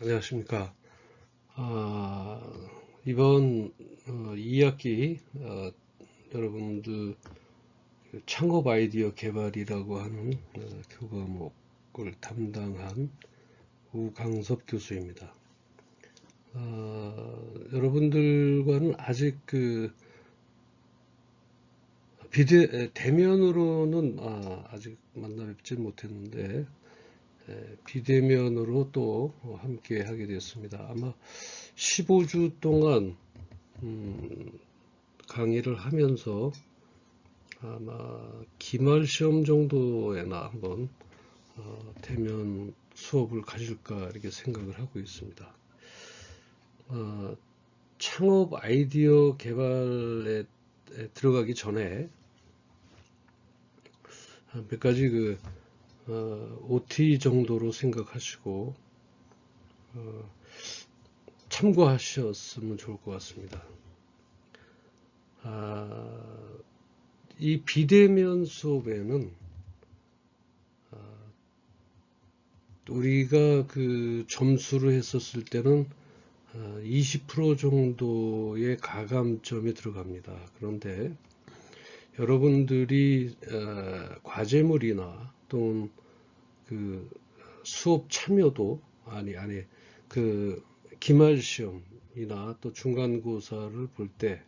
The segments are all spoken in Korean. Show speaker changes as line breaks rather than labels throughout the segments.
안녕하십니까. 이번 2학기 여러분들 창업 아이디어 개발이라고 하는 교과목을 담당한 우강섭 교수입니다. 여러분들과는 아직 대면으로는 아직 만나 뵙지 못했는데 비대면으로 또 함께 하게 되었습니다. 아마 15주 동안 강의를 하면서 아마 기말 시험 정도에나 한번 대면 수업을 가질까 이렇게 생각을 하고 있습니다. 창업 아이디어 개발에 들어가기 전에 몇 가지 OT 정도로 생각하시고 참고하셨으면 좋을 것 같습니다. 이 비대면 수업에는 우리가 점수를 했었을 때는 20% 정도의 가감점이 들어갑니다. 그런데 여러분들이 과제물이나 또는 수업 참여도 기말 시험이나 또 중간고사를 볼 때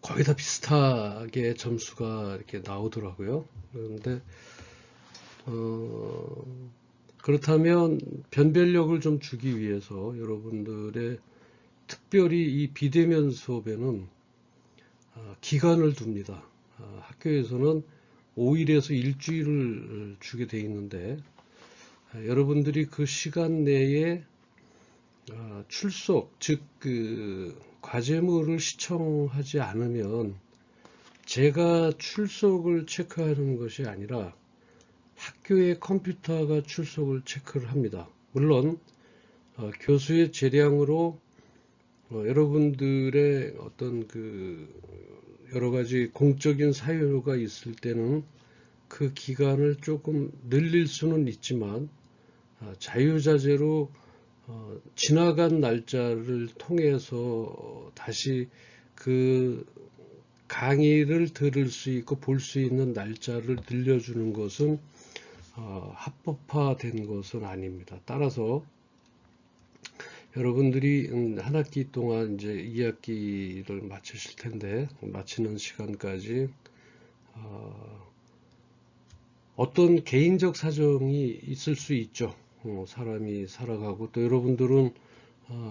거의 다 비슷하게 점수가 이렇게 나오더라고요. 그런데 그렇다면 변별력을 좀 주기 위해서 여러분들의 특별히 이 비대면 수업에는 기간을 둡니다. 학교에서는 5일에서 일주일을 주게 되어 있는데 여러분들이 그 시간 내에 출석, 즉 과제물을 시청하지 않으면 제가 출석을 체크하는 것이 아니라 학교의 컴퓨터가 출석을 체크를 합니다. 물론 교수의 재량으로 여러분들의 어떤 여러 가지 공적인 사유가 있을 때는 그 기간을 조금 늘릴 수는 있지만 자유자재로 지나간 날짜를 통해서 다시 그 강의를 들을 수 있고 볼 수 있는 날짜를 늘려주는 것은 합법화된 것은 아닙니다. 따라서 여러분들이 한 학기 동안 이제 2학기를 마치실 텐데 마치는 시간까지 어떤 개인적 사정이 있을 수 있죠. 사람이 살아가고 또 여러분들은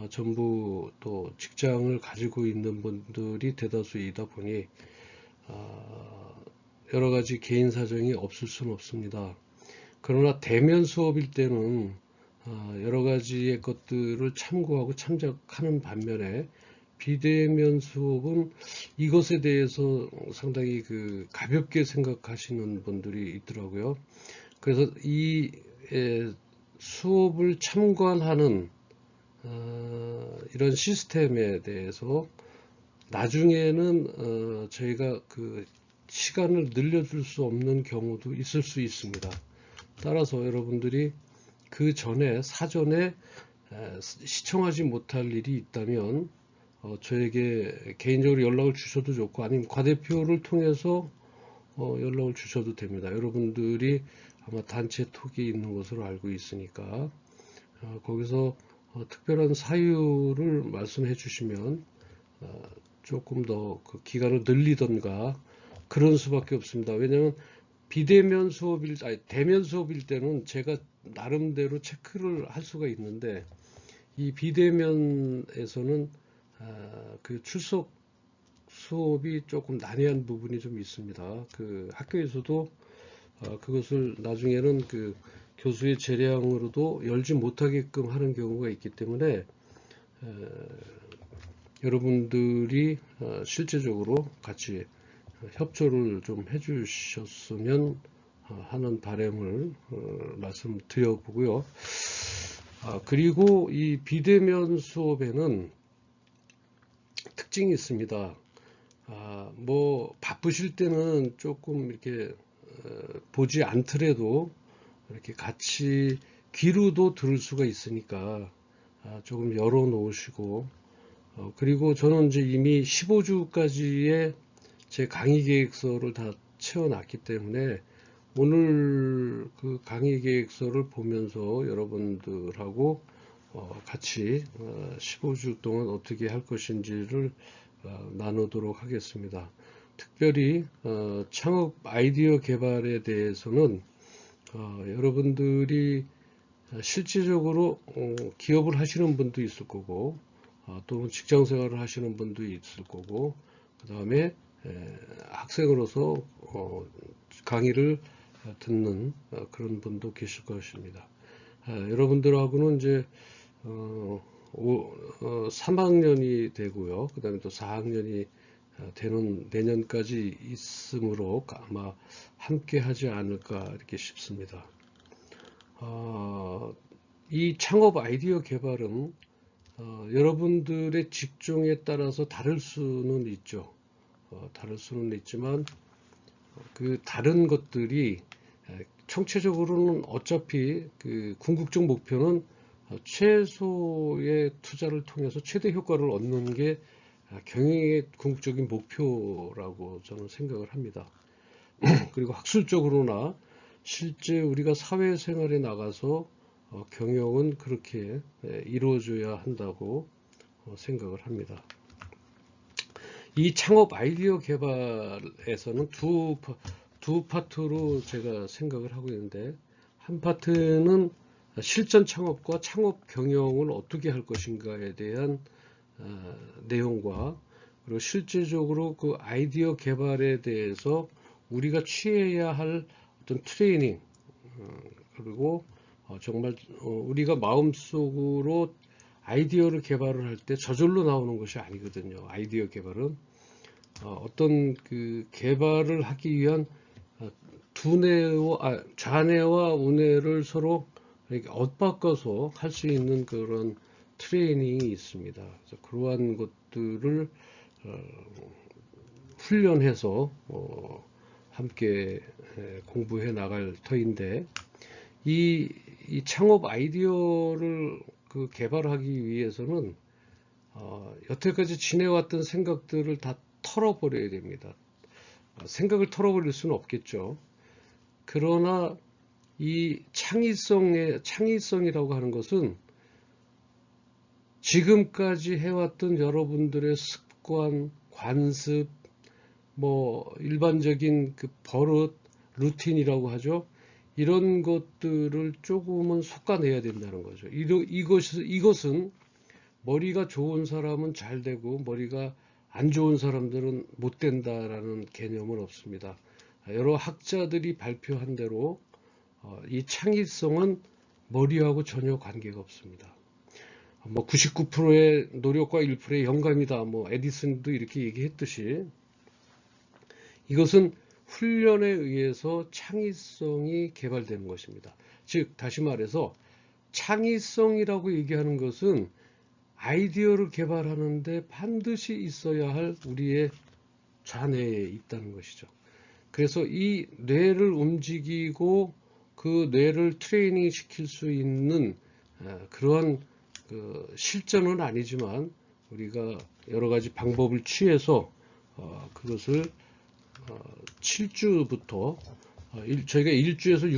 전부 또 직장을 가지고 있는 분들이 대다수이다 보니 여러 가지 개인 사정이 없을 수는 없습니다. 그러나 대면 수업일 때는 여러 가지의 것들을 참고하고 참작하는 반면에 비대면 수업은 이것에 대해서 상당히 가볍게 생각하시는 분들이 있더라고요. 그래서 이 수업을 참관하는 이런 시스템에 대해서 나중에는 저희가 시간을 늘려줄 수 없는 경우도 있을 수 있습니다. 따라서 여러분들이 그 전에 사전에 시청하지 못할 일이 있다면 저에게 개인적으로 연락을 주셔도 좋고 아니면 과대표를 통해서 연락을 주셔도 됩니다. 여러분들이 아마 단체 톡이 있는 것으로 알고 있으니까 거기서 특별한 사유를 말씀해 주시면 조금 더 기간을 늘리던가 그런 수밖에 없습니다. 왜냐하면 대면 수업일 때는 제가 나름대로 체크를 할 수가 있는데 이 비대면에서는 출석 수업이 조금 난해한 부분이 좀 있습니다. 학교에서도 그것을 나중에는 교수의 재량으로도 열지 못하게끔 하는 경우가 있기 때문에 여러분들이 실제적으로 같이 협조를 좀 해주셨으면 하는 바람을 말씀드려보고요. 그리고 이 비대면 수업에는 특징이 있습니다. 뭐 바쁘실 때는 조금 이렇게 보지 않더라도 이렇게 같이 귀로도 들을 수가 있으니까 조금 열어 놓으시고, 그리고 저는 이제 이미 15주까지의 제 강의 계획서를 다 채워놨기 때문에 오늘 그 강의 계획서를 보면서 여러분들하고 같이 15주 동안 어떻게 할 것인지를 나누도록 하겠습니다. 특별히 창업 아이디어 개발에 대해서는 여러분들이 실질적으로 기업을 하시는 분도 있을 거고, 또는 직장 생활을 하시는 분도 있을 거고, 그 다음에 학생으로서 강의를 듣는 그런 분도 계실 것입니다. 여러분들하고는 이제 3학년이 되고요. 그 다음에 또 4학년이 되는 내년까지 있으므로 아마 함께 하지 않을까 이렇게 싶습니다. 이 창업 아이디어 개발은 여러분들의 직종에 따라서 다를 수는 있죠. 다를 수는 있지만 그 다른 것들이 총체적으로는 어차피 그 궁극적 목표는 최소의 투자를 통해서 최대 효과를 얻는 게 경영의 궁극적인 목표라고 저는 생각을 합니다. 그리고 학술적으로나 실제 우리가 사회생활에 나가서 경영은 그렇게 이루어져야 한다고 생각을 합니다. 이 창업 아이디어 개발에서는 두 파트로 제가 생각을 하고 있는데, 한 파트는 실전 창업과 창업 경영을 어떻게 할 것인가에 대한 내용과, 그리고 실제적으로 그 아이디어 개발에 대해서 우리가 취해야 할 어떤 트레이닝, 그리고 정말 우리가 마음속으로 아이디어를 개발을 할 때 저절로 나오는 것이 아니거든요. 아이디어 개발은 어떤 그 개발을 하기 위한 좌뇌와 우뇌를 서로 이렇게 엇바꿔서 할 수 있는 그런 트레이닝이 있습니다. 그래서 그러한 것들을 훈련해서 함께 공부해 나갈 터인데, 이 창업 아이디어를 그 개발하기 위해서는 여태까지 지내왔던 생각들을 다 털어버려야 됩니다. 생각을 털어버릴 수는 없겠죠. 그러나 이 창의성이라고 하는 것은 지금까지 해왔던 여러분들의 습관, 관습, 뭐 일반적인 그 버릇, 루틴이라고 하죠. 이런 것들을 조금은 솎아내야 된다는 거죠. 이것은 머리가 좋은 사람은 잘 되고 머리가 안 좋은 사람들은 못 된다라는 개념은 없습니다. 여러 학자들이 발표한 대로 이 창의성은 머리하고 전혀 관계가 없습니다. 뭐 99%의 노력과 1%의 영감이다. 뭐 에디슨도 이렇게 얘기했듯이, 이것은 훈련에 의해서 창의성이 개발되는 것입니다. 즉 다시 말해서 창의성이라고 얘기하는 것은 아이디어를 개발하는데 반드시 있어야 할 우리의 좌뇌에 있다는 것이죠. 그래서 이 뇌를 움직이고 그 뇌를 트레이닝 시킬 수 있는 그러한 그 실전은 아니지만 우리가 여러 가지 방법을 취해서 그것을 7주부터 저희가 1주에서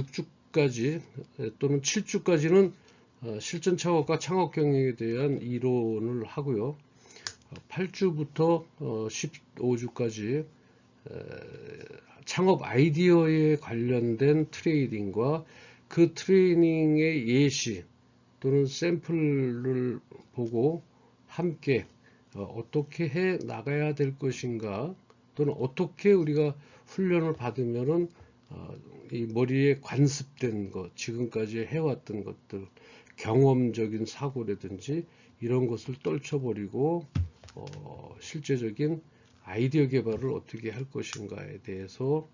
6주까지 또는 7주까지는 실전 창업과 창업 경영에 대한 이론을 하고요. 8주부터 15주까지 창업 아이디어에 관련된 트레이닝과 그 트레이닝의 예시 또는 샘플을 보고 함께 어떻게 해 나가야 될 것인가, 또는 어떻게 우리가 훈련을 받으면은 이 머리에 관습된 것, 지금까지 해왔던 것들, 경험적인 사고라든지 이런 것을 떨쳐버리고 실제적인 아이디어 개발을 어떻게 할 것인가에 대해서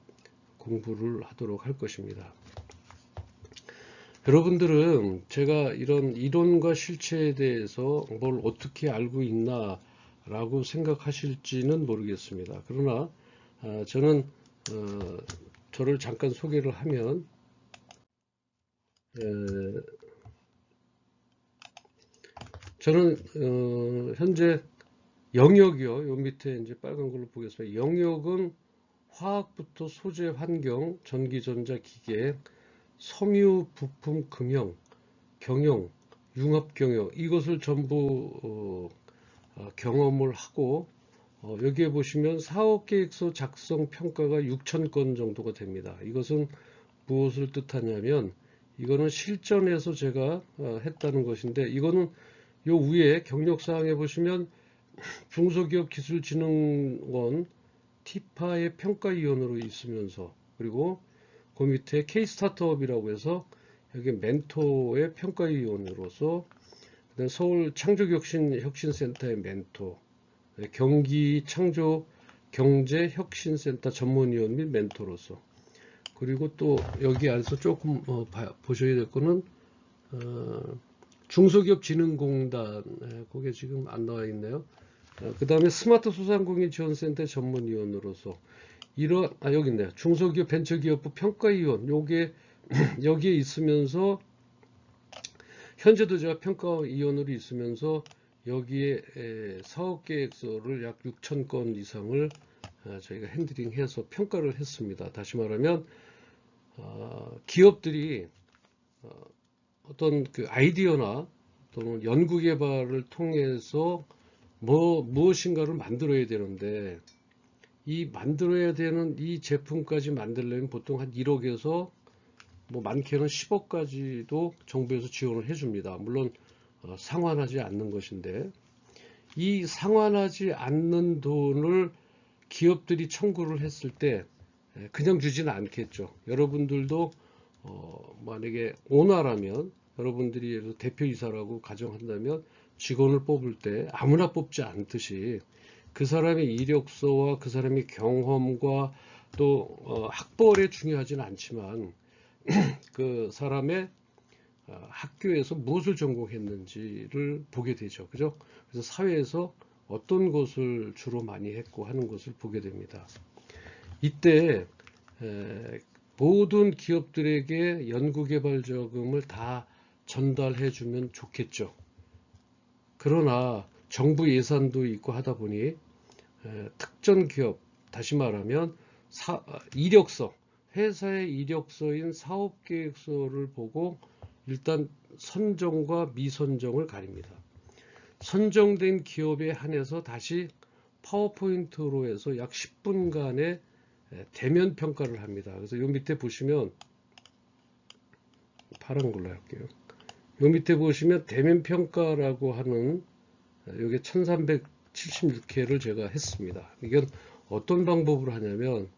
공부를 하도록 할 것입니다. 여러분들은 제가 이런 이론과 실체에 대해서 뭘 어떻게 알고 있나 라고 생각하실지는 모르겠습니다. 그러나 저는 저를 잠깐 소개를 하면 저는 현재 영역이요. 요 밑에 이제 빨간 걸로 보겠습니다. 영역은 화학부터 소재, 환경, 전기, 전자, 기계, 섬유, 부품, 금형, 경영, 융합 경영 이것을 전부 경험을 하고 여기에 보시면 사업계획서 작성 평가가 6,000건 정도가 됩니다. 이것은 무엇을 뜻하냐면 이거는 실전에서 제가 했다는 것인데 이거는 요 위에 경력사항에 보시면 중소기업기술진흥원 티파의 평가위원으로 있으면서 그리고 그 밑에 K스타트업이라고 해서 여기 멘토의 평가위원으로서 서울 창조혁신센터의 멘토, 경기 창조 경제혁신센터 전문위원 및 멘토로서 그리고 또 여기 안에서 조금 보셔야 될 거는 중소기업진흥공단 그게 지금 안 나와 있네요. 그 다음에 스마트 소상공인 지원센터 전문위원으로서 여기 있네요. 중소기업 벤처기업부 평가위원 요게 여기에 있으면서 현재도 제가 평가위원으로 있으면서 여기에 사업계획서를 약 6,000건 이상을 저희가 핸들링해서 평가를 했습니다. 다시 말하면 기업들이 어떤 그 아이디어나 또는 연구개발을 통해서 무엇인가를 만들어야 되는데 이 만들어야 되는 이 제품까지 만들려면 보통 한 1억에서 뭐 많게는 10억까지도 정부에서 지원을 해줍니다. 물론 상환하지 않는 것인데 이 상환하지 않는 돈을 기업들이 청구를 했을 때 그냥 주지는 않겠죠. 여러분들도 만약에 오너라면 여러분들이 대표이사라고 가정한다면 직원을 뽑을 때 아무나 뽑지 않듯이 그 사람의 이력서와 그 사람의 경험과 또 학벌에 중요하지는 않지만 그 사람의 학교에서 무엇을 전공했는지를 보게 되죠. 그죠? 그래서 사회에서 어떤 것을 주로 많이 했고 하는 것을 보게 됩니다. 이때 모든 기업들에게 연구개발 자금을 다 전달해 주면 좋겠죠. 그러나 정부 예산도 있고 하다 보니 특정 기업, 다시 말하면 이력서, 회사의 이력서인 사업계획서를 보고 일단 선정과 미선정을 가립니다. 선정된 기업에 한해서 다시 파워포인트로 해서 약 10분간의 대면 평가를 합니다. 그래서 요 밑에 보시면 파란 걸로 할게요. 요 밑에 보시면 대면 평가라고 하는 요게 1376회를 제가 했습니다. 이건 어떤 방법으로 하냐면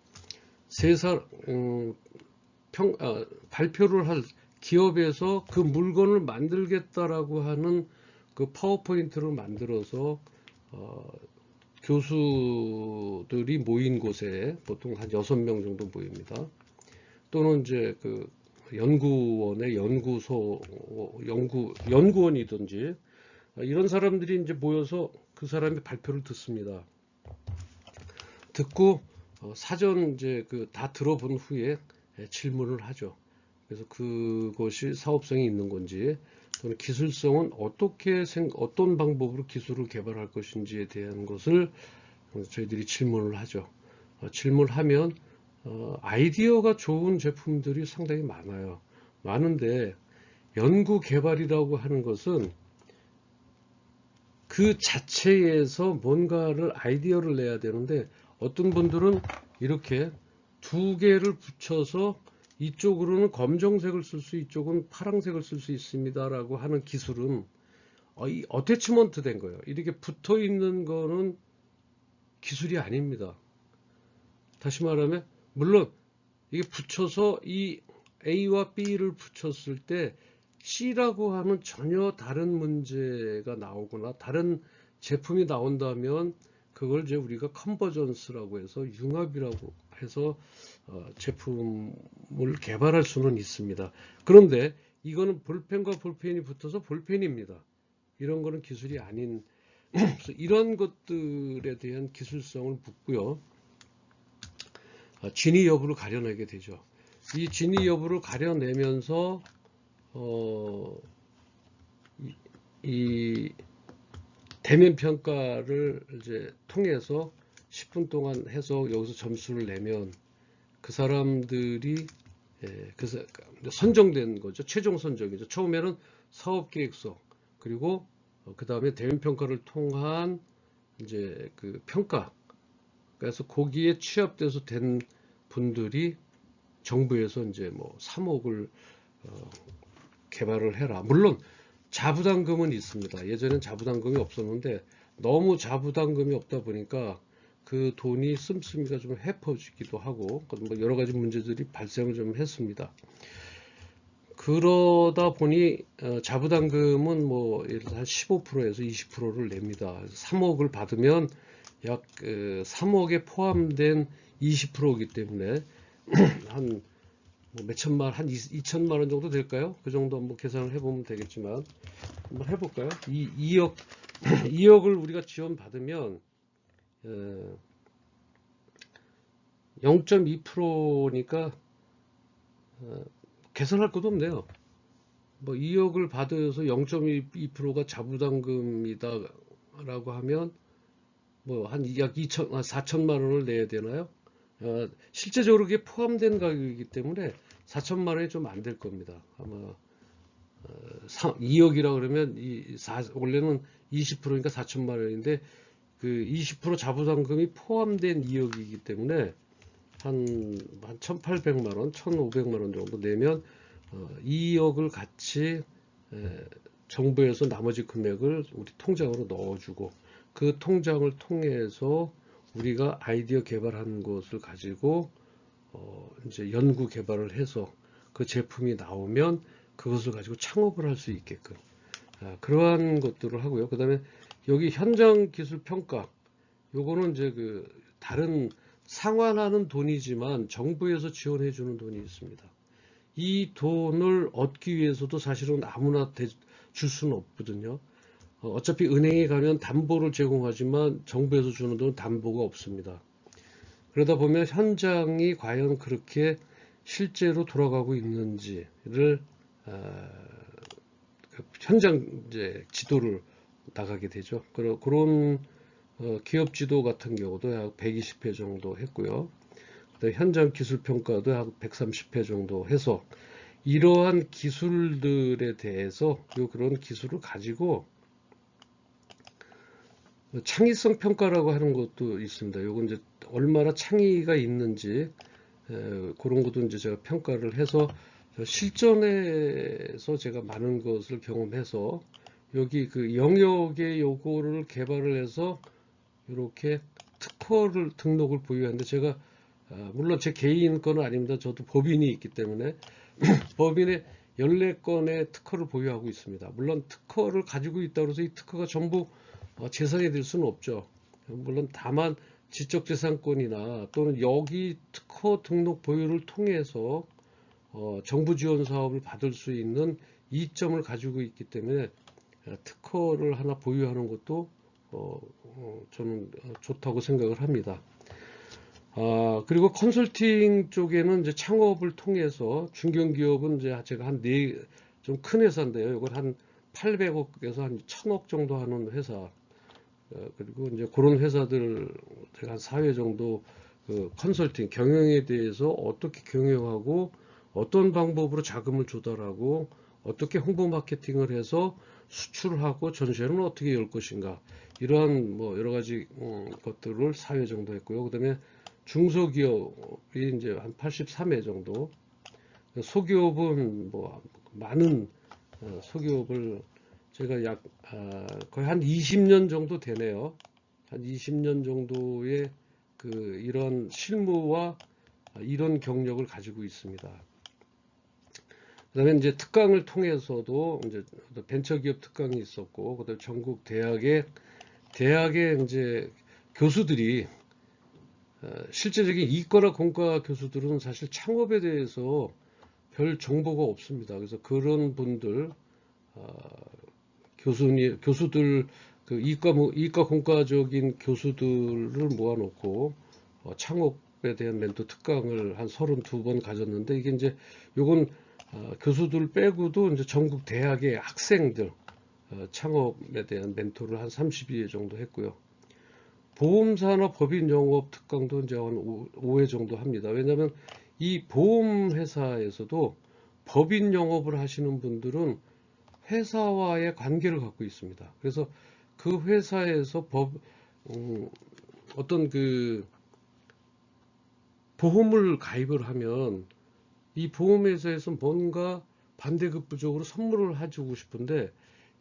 발표를 할 기업에서 그 물건을 만들겠다라고 하는 그 파워포인트를 만들어서 교수들이 모인 곳에 보통 한 6명 정도 모입니다. 또는 이제 그 연구원의 연구원이든지 이런 사람들이 이제 모여서 그 사람의 발표를 듣습니다. 듣고 사전 이제 그 다 들어본 후에 질문을 하죠. 그래서 그것이 사업성이 있는 건지 또는 기술성은 어떤 방법으로 기술을 개발할 것인지에 대한 것을 저희들이 질문을 하죠. 질문하면 아이디어가 좋은 제품들이 상당히 많아요. 많은데 연구 개발이라고 하는 것은 그 자체에서 뭔가를 아이디어를 내야 되는데 어떤 분들은 이렇게 두 개를 붙여서 이쪽으로는 검정색을 쓸 수 이쪽은 파란색을 쓸 수 있습니다 라고 하는 기술은 어태치먼트 된 거예요. 이렇게 붙어 있는 거는 기술이 아닙니다. 다시 말하면 물론 이게 붙여서 이 A와 B를 붙였을 때 C라고 하는 전혀 다른 문제가 나오거나 다른 제품이 나온다면 그걸 이제 우리가 컨버전스라고 해서 융합이라고 해서 제품을 개발할 수는 있습니다. 그런데 이거는 볼펜과 볼펜이 붙어서 볼펜입니다. 이런 거는 기술이 아닌 이런 것들에 대한 기술성을 묻고요. 진위 여부를 가려내게 되죠. 이 진위 여부를 가려내면서 이 대면 평가를 이제 통해서 10분 동안 해서 여기서 점수를 내면 그 사람들이 선정된 거죠. 최종 선정이죠. 처음에는 사업계획서, 그리고 그 다음에 대면 평가를 통한 이제 그 평가. 그래서 거기에 취업돼서 된 분들이 정부에서 이제 뭐 3억을 개발을 해라. 물론 자부담금은 있습니다. 예전엔 자부담금이 없었는데 너무 자부담금이 없다 보니까 그 돈이 씀씀이가 좀 헤퍼지기도 하고 뭐 여러 가지 문제들이 발생을 좀 했습니다. 그러다 보니 자부담금은 뭐 예를 들어 한 15%에서 20%를 냅니다. 3억을 받으면 약 3억에 포함된 20%이기 때문에 한 뭐 몇천만, 한 2천만 원 정도 될까요? 그 정도 한번 계산을 해보면 되겠지만 한번 해볼까요? 2억 2억을 우리가 지원받으면 0.2%니까 계산할 것도 없네요. 뭐 2억을 받아서 0.2%가 자부담금이다라고 하면 뭐 한 약 4천만 원을 내야 되나요? 실제적으로 그게 포함된 가격이기 때문에 4천만 원이 좀 안 될 겁니다. 아마 2억이라 그러면 원래는 20%니까 4천만 원인데 그 20% 자부담금이 포함된 2억이기 때문에 한 1,800만 원, 1,500만 원 정도 내면 2억을 같이 정부에서 나머지 금액을 우리 통장으로 넣어주고 그 통장을 통해서 우리가 아이디어 개발한 것을 가지고 이제 연구 개발을 해서 그 제품이 나오면 그것을 가지고 창업을 할 수 있게끔 그러한 것들을 하고요. 그 다음에 여기 현장 기술 평가 요거는 이제 그 다른 상환하는 돈이지만 정부에서 지원해 주는 돈이 있습니다. 이 돈을 얻기 위해서도 사실은 아무나 줄 수는 없거든요. 어차피 은행에 가면 담보를 제공하지만 정부에서 주는 돈은 담보가 없습니다. 그러다 보면 현장이 과연 그렇게 실제로 돌아가고 있는지를 현장 이제 지도를 나가게 되죠. 그런 기업 지도 같은 경우도 약 120회 정도 했고요. 현장 기술 평가도 약 130회 정도 해서 이러한 기술들에 대해서 그런 기술을 가지고 창의성 평가라고 하는 것도 있습니다. 요건 이제 얼마나 창의가 있는지 그런 것도 이제 제가 평가를 해서 실전에서 제가 많은 것을 경험해서 여기 그 영역의 요거를 개발을 해서 이렇게 특허를 등록을 보유하는데 제가 물론 제 개인 거는 아닙니다. 저도 법인이 있기 때문에 법인의 14건의 특허를 보유하고 있습니다. 물론 특허를 가지고 있다고 해서 이 특허가 전부 재산이 될 수는 없죠. 물론 다만 지적재산권이나 또는 여기 특허 등록 보유를 통해서 정부 지원 사업을 받을 수 있는 이점을 가지고 있기 때문에 특허를 하나 보유하는 것도 저는 좋다고 생각을 합니다. 그리고 컨설팅 쪽에는 이제 창업을 통해서 중견기업은 이제 제가 좀 큰 회사인데요. 이걸 한 800억에서 한 1000억 정도 하는 회사. 그리고 이제 그런 회사들 제가 한 4회 정도 그 컨설팅 경영에 대해서 어떻게 경영하고 어떤 방법으로 자금을 조달하고 어떻게 홍보 마케팅을 해서 수출하고 전시회는 어떻게 열 것인가 이러한 뭐 여러 가지 것들을 4회 정도 했고요. 그다음에 중소기업이 이제 한 83회 정도, 소기업은 뭐 많은 소기업을 제가 거의 한 20년 정도 되네요. 한 20년 정도의 이런 실무와 이런 경력을 가지고 있습니다. 그다음에 이제 특강을 통해서도 이제 벤처기업 특강이 있었고, 그다음에 전국 대학의 이제 교수들이 실제적인 이과나 공과 교수들은 사실 창업에 대해서 별 정보가 없습니다. 그래서 그런 분들 교수들 이과 공과적인 교수들을 모아놓고 창업에 대한 멘토 특강을 한 32번 가졌는데 이게 이제 요건 교수들 빼고도 이제 전국 대학의 학생들 창업에 대한 멘토를 한 30회 정도 했고요. 보험사나 법인 영업 특강도 이제 한 5회 정도 합니다. 왜냐하면 이 보험회사에서도 법인 영업을 하시는 분들은 회사와의 관계를 갖고 있습니다. 그래서 그 회사에서 어떤 그 보험을 가입을 하면 이 보험회사에서 뭔가 반대급부적으로 선물을 해주고 싶은데,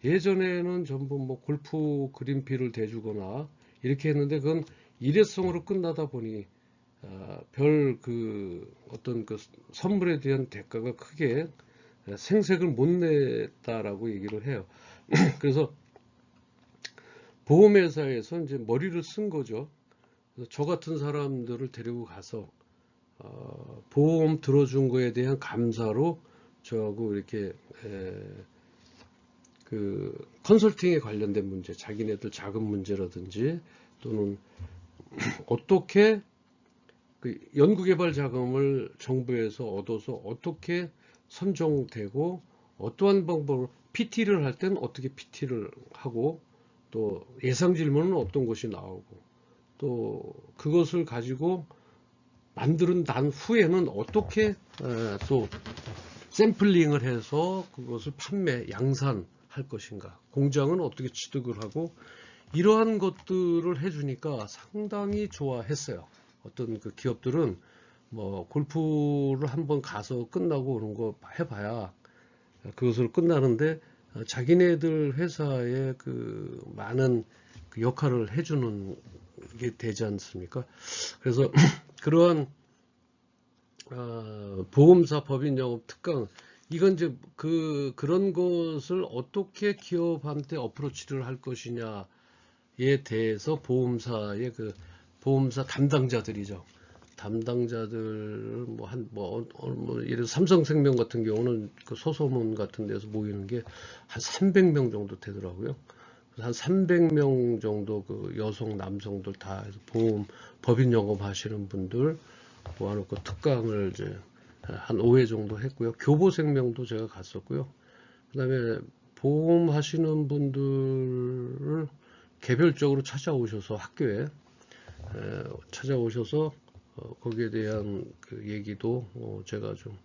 예전에는 전부 뭐 골프 그린피를 대주거나 이렇게 했는데, 그건 일회성으로 끝나다 보니 별 그 어떤 그 선물에 대한 대가가 크게 생색을 못 냈다라고 얘기를 해요. 그래서 보험회사에서 이제 머리를 쓴 거죠. 그래서 저 같은 사람들을 데리고 가서 보험 들어준 거에 대한 감사로 저하고 이렇게 그 컨설팅에 관련된 문제, 자기네들 자금 문제라든지 또는 어떻게 그 연구개발 자금을 정부에서 얻어서 어떻게 선정되고 어떠한 방법으로 PT를 할 때는 어떻게 PT를 하고, 또 예상 질문은 어떤 것이 나오고, 또 그것을 가지고 만든 난 후에는 어떻게 또 샘플링을 해서 그것을 판매, 양산할 것인가, 공장은 어떻게 취득을 하고, 이러한 것들을 해주니까 상당히 좋아했어요. 어떤 그 기업들은 뭐 골프를 한번 가서 끝나고 오는 거 해봐야 그것을 끝나는데, 자기네들 회사에 그 많은 그 역할을 해주는 게 되지 않습니까? 그래서 그러한 보험사 법인 영업 특강, 이건 이제 그런 것을 어떻게 기업한테 어프로치를 할 것이냐에 대해서 보험사의 그 보험사 담당자들이죠. 담당자들 예를 들어 삼성생명 같은 경우는 그 소소문 같은 데서 모이는 게 한 300명 정도 되더라고요. 한 300명 정도 그 여성, 남성들 다 해서 보험 법인 영업 하시는 분들 모아놓고 특강을 이제 한 5회 정도 했고요. 교보생명도 제가 갔었고요. 그다음에 보험 하시는 분들을 개별적으로 찾아오셔서 학교에 찾아오셔서 거기에 대한 그 얘기도 제가 좀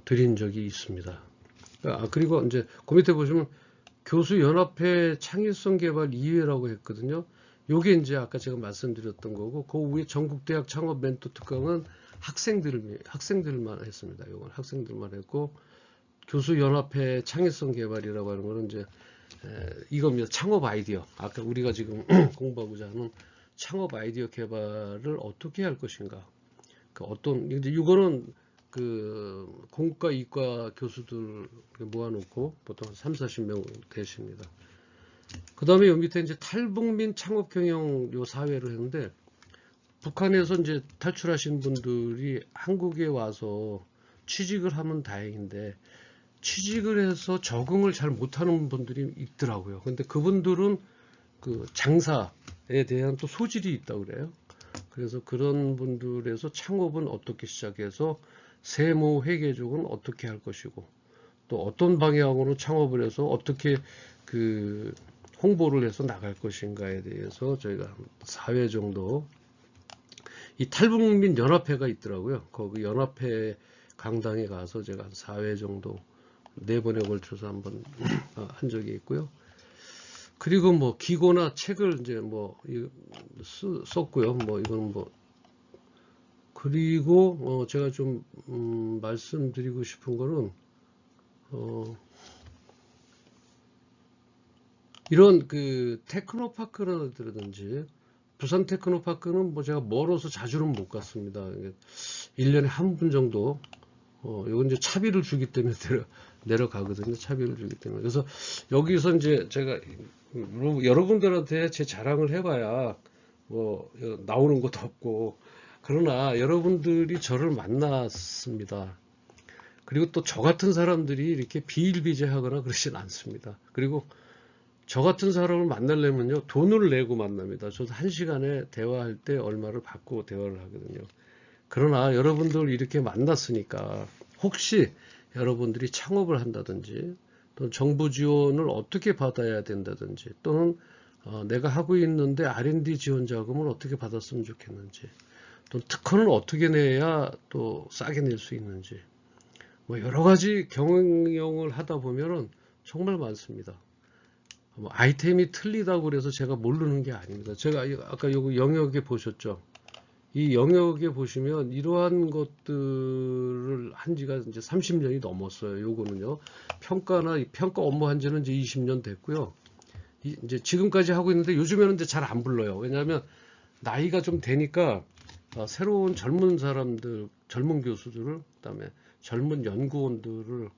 드린 적이 있습니다. 그리고 이제 그 밑에 보시면 교수연합회 창의성 개발 2회라고 했거든요. 요게 이제 아까 제가 말씀드렸던 거고, 그 위에 전국대학 창업 멘토 특강은 학생들만 했습니다. 요건 학생들만 했고, 교수연합회 창의성 개발이라고 하는 거는 이제 이겁니다. 창업 아이디어. 아까 우리가 지금 공부하고자 하는 창업 아이디어 개발을 어떻게 할 것인가. 이거는 그 공과 이과 교수들 모아놓고 보통 3, 40명 되십니다. 그 다음에 여기 밑에 이제 탈북민 창업 경영 요 사회를 했는데, 북한에서 이제 탈출하신 분들이 한국에 와서 취직을 하면 다행인데, 취직을 해서 적응을 잘 못하는 분들이 있더라고요. 근데 그분들은 그 장사에 대한 또 소질이 있다고 그래요. 그래서 그런 분들에서 창업은 어떻게 시작해서 세무 회계 쪽은 어떻게 할 것이고, 또 어떤 방향으로 창업을 해서 어떻게 그 홍보를 해서 나갈 것인가에 대해서 저희가 4회 정도, 이 탈북민 연합회가 있더라고요. 거기 연합회 강당에 가서 제가 한 4회 정도 4번에 걸쳐서 한번 한 적이 있고요. 그리고 뭐 기고나 책을 이제 뭐 썼고요. 뭐 이건 뭐, 그리고 제가 좀 말씀드리고 싶은 거는 이런 그 테크노파크라든지, 부산 테크노파크는 뭐 제가 멀어서 자주는 못 갔습니다. 1년에 한 분 정도, 이건 이제 차비를 주기 때문에 내려가거든요. 차비를 주기 때문에. 그래서 여기서 이제 제가 여러분들한테 제 자랑을 해봐야 뭐 나오는 것도 없고, 그러나 여러분들이 저를 만났습니다. 그리고 또 저 같은 사람들이 이렇게 비일비재하거나 그러진 않습니다. 그리고 저 같은 사람을 만나려면요, 돈을 내고 만납니다. 저도 1시간에 대화할 때 얼마를 받고 대화를 하거든요. 그러나 여러분들 이렇게 만났으니까, 혹시 여러분들이 창업을 한다든지 또 정부 지원을 어떻게 받아야 된다든지, 또는 내가 하고 있는데 R&D 지원 자금을 어떻게 받았으면 좋겠는지, 또 특허는 어떻게 내야 또 싸게 낼 수 있는지, 뭐 여러 가지 경영을 하다 보면은 정말 많습니다. 뭐 아이템이 틀리다고 그래서 제가 모르는 게 아닙니다. 제가 아까 요거 영역에 보셨죠? 이 영역에 보시면 이러한 것들을 한 지가 이제 30년이 넘었어요. 요거는요. 평가 업무 한 지는 이제 20년 됐고요. 이제 지금까지 하고 있는데 요즘에는 이제 잘 안 불러요. 왜냐하면 나이가 좀 되니까 새로운 젊은 사람들, 젊은 교수들을, 그다음에 젊은 연구원들을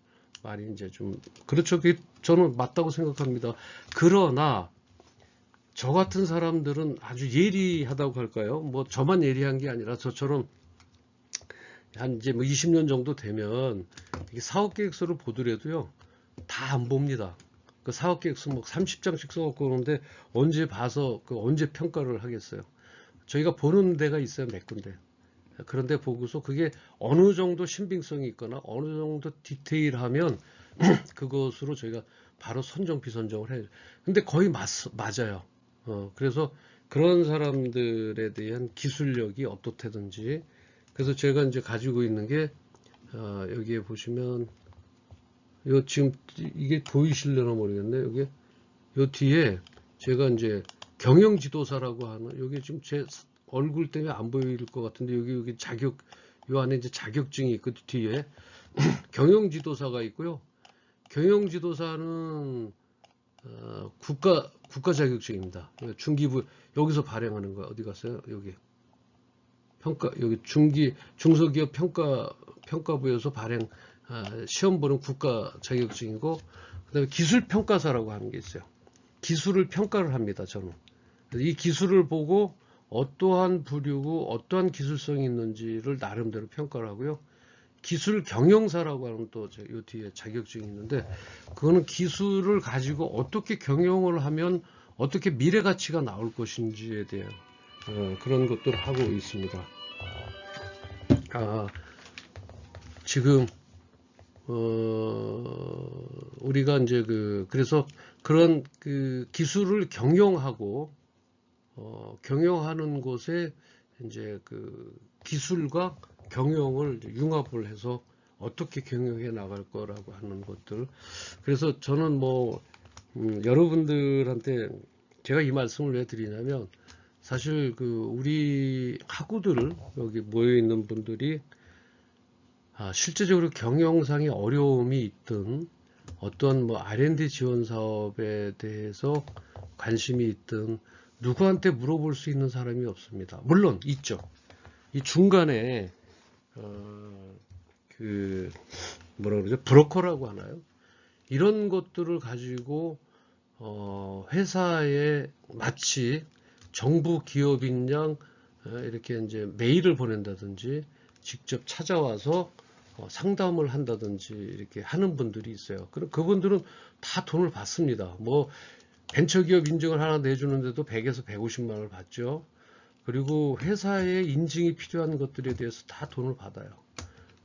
많이 이제 좀, 그렇죠. 그게 저는 맞다고 생각합니다. 그러나 저 같은 사람들은 아주 예리하다고 할까요? 뭐 저만 예리한 게 아니라 저처럼 한 이제 뭐 20년 정도 되면 이게 사업계획서를 보더라도요, 다 안 봅니다. 그 사업계획서 뭐 30장씩 써갖고 오는데 언제 봐서 언제 평가를 하겠어요? 저희가 보는 데가 있어요, 몇 군데. 그런데 보고서 그게 어느 정도 신빙성이 있거나 어느 정도 디테일하면 그것으로 저희가 바로 선정 비선정을 해요. 근데 거의 맞아요. 그래서 그런 사람들에 대한 기술력이 어떻다든지, 그래서 제가 이제 가지고 있는 게 여기에 보시면 요 지금 이게 보이실려나 모르겠네. 여기 요 뒤에 제가 이제 경영 지도사라고 하는, 여기 지금 제 얼굴 때문에 안 보일 것 같은데 여기 자격, 요 안에 이제 자격증이 있고 뒤에 경영 지도사가 있고요. 경영 지도사는 국가 자격증입니다. 중기부 여기서 발행하는 거 어디 갔어요? 여기 평가, 여기 중소기업 평가부에서 발행 시험 보는 국가 자격증이고, 그다음에 기술 평가사라고 하는 게 있어요. 기술을 평가를 합니다. 저는 이 기술을 보고 어떠한 부류고 어떠한 기술성이 있는지를 나름대로 평가를 하고요. 기술 경영사라고 하는 또 요 뒤에 자격증이 있는데, 그거는 기술을 가지고 어떻게 경영을 하면 어떻게 미래 가치가 나올 것인지에 대한 그런 것들을 하고 있습니다. 지금 우리가 이제 그래서 그런 기술을 경영하고 경영하는 곳에 이제 기술과 경영을 융합을 해서 어떻게 경영해 나갈 거라고 하는 것들. 그래서 저는 뭐 여러분들한테 제가 이 말씀을 왜 드리냐면, 사실 우리 학우들 여기 모여 있는 분들이 실제적으로 경영상의 어려움이 있든 어떤 뭐 R&D 지원 사업에 대해서 관심이 있든 누구한테 물어볼 수 있는 사람이 없습니다. 물론 있죠. 이 중간에 뭐라 그러죠? 브로커라고 하나요? 이런 것들을 가지고 회사에 마치 정부 기업인 양 이렇게 이제 메일을 보낸다든지 직접 찾아와서 상담을 한다든지 이렇게 하는 분들이 있어요. 그럼 그분들은 다 돈을 받습니다. 뭐 벤처기업 인증을 하나 내주는데도 100에서 150만 원을 받죠. 그리고 회사에 인증이 필요한 것들에 대해서 다 돈을 받아요.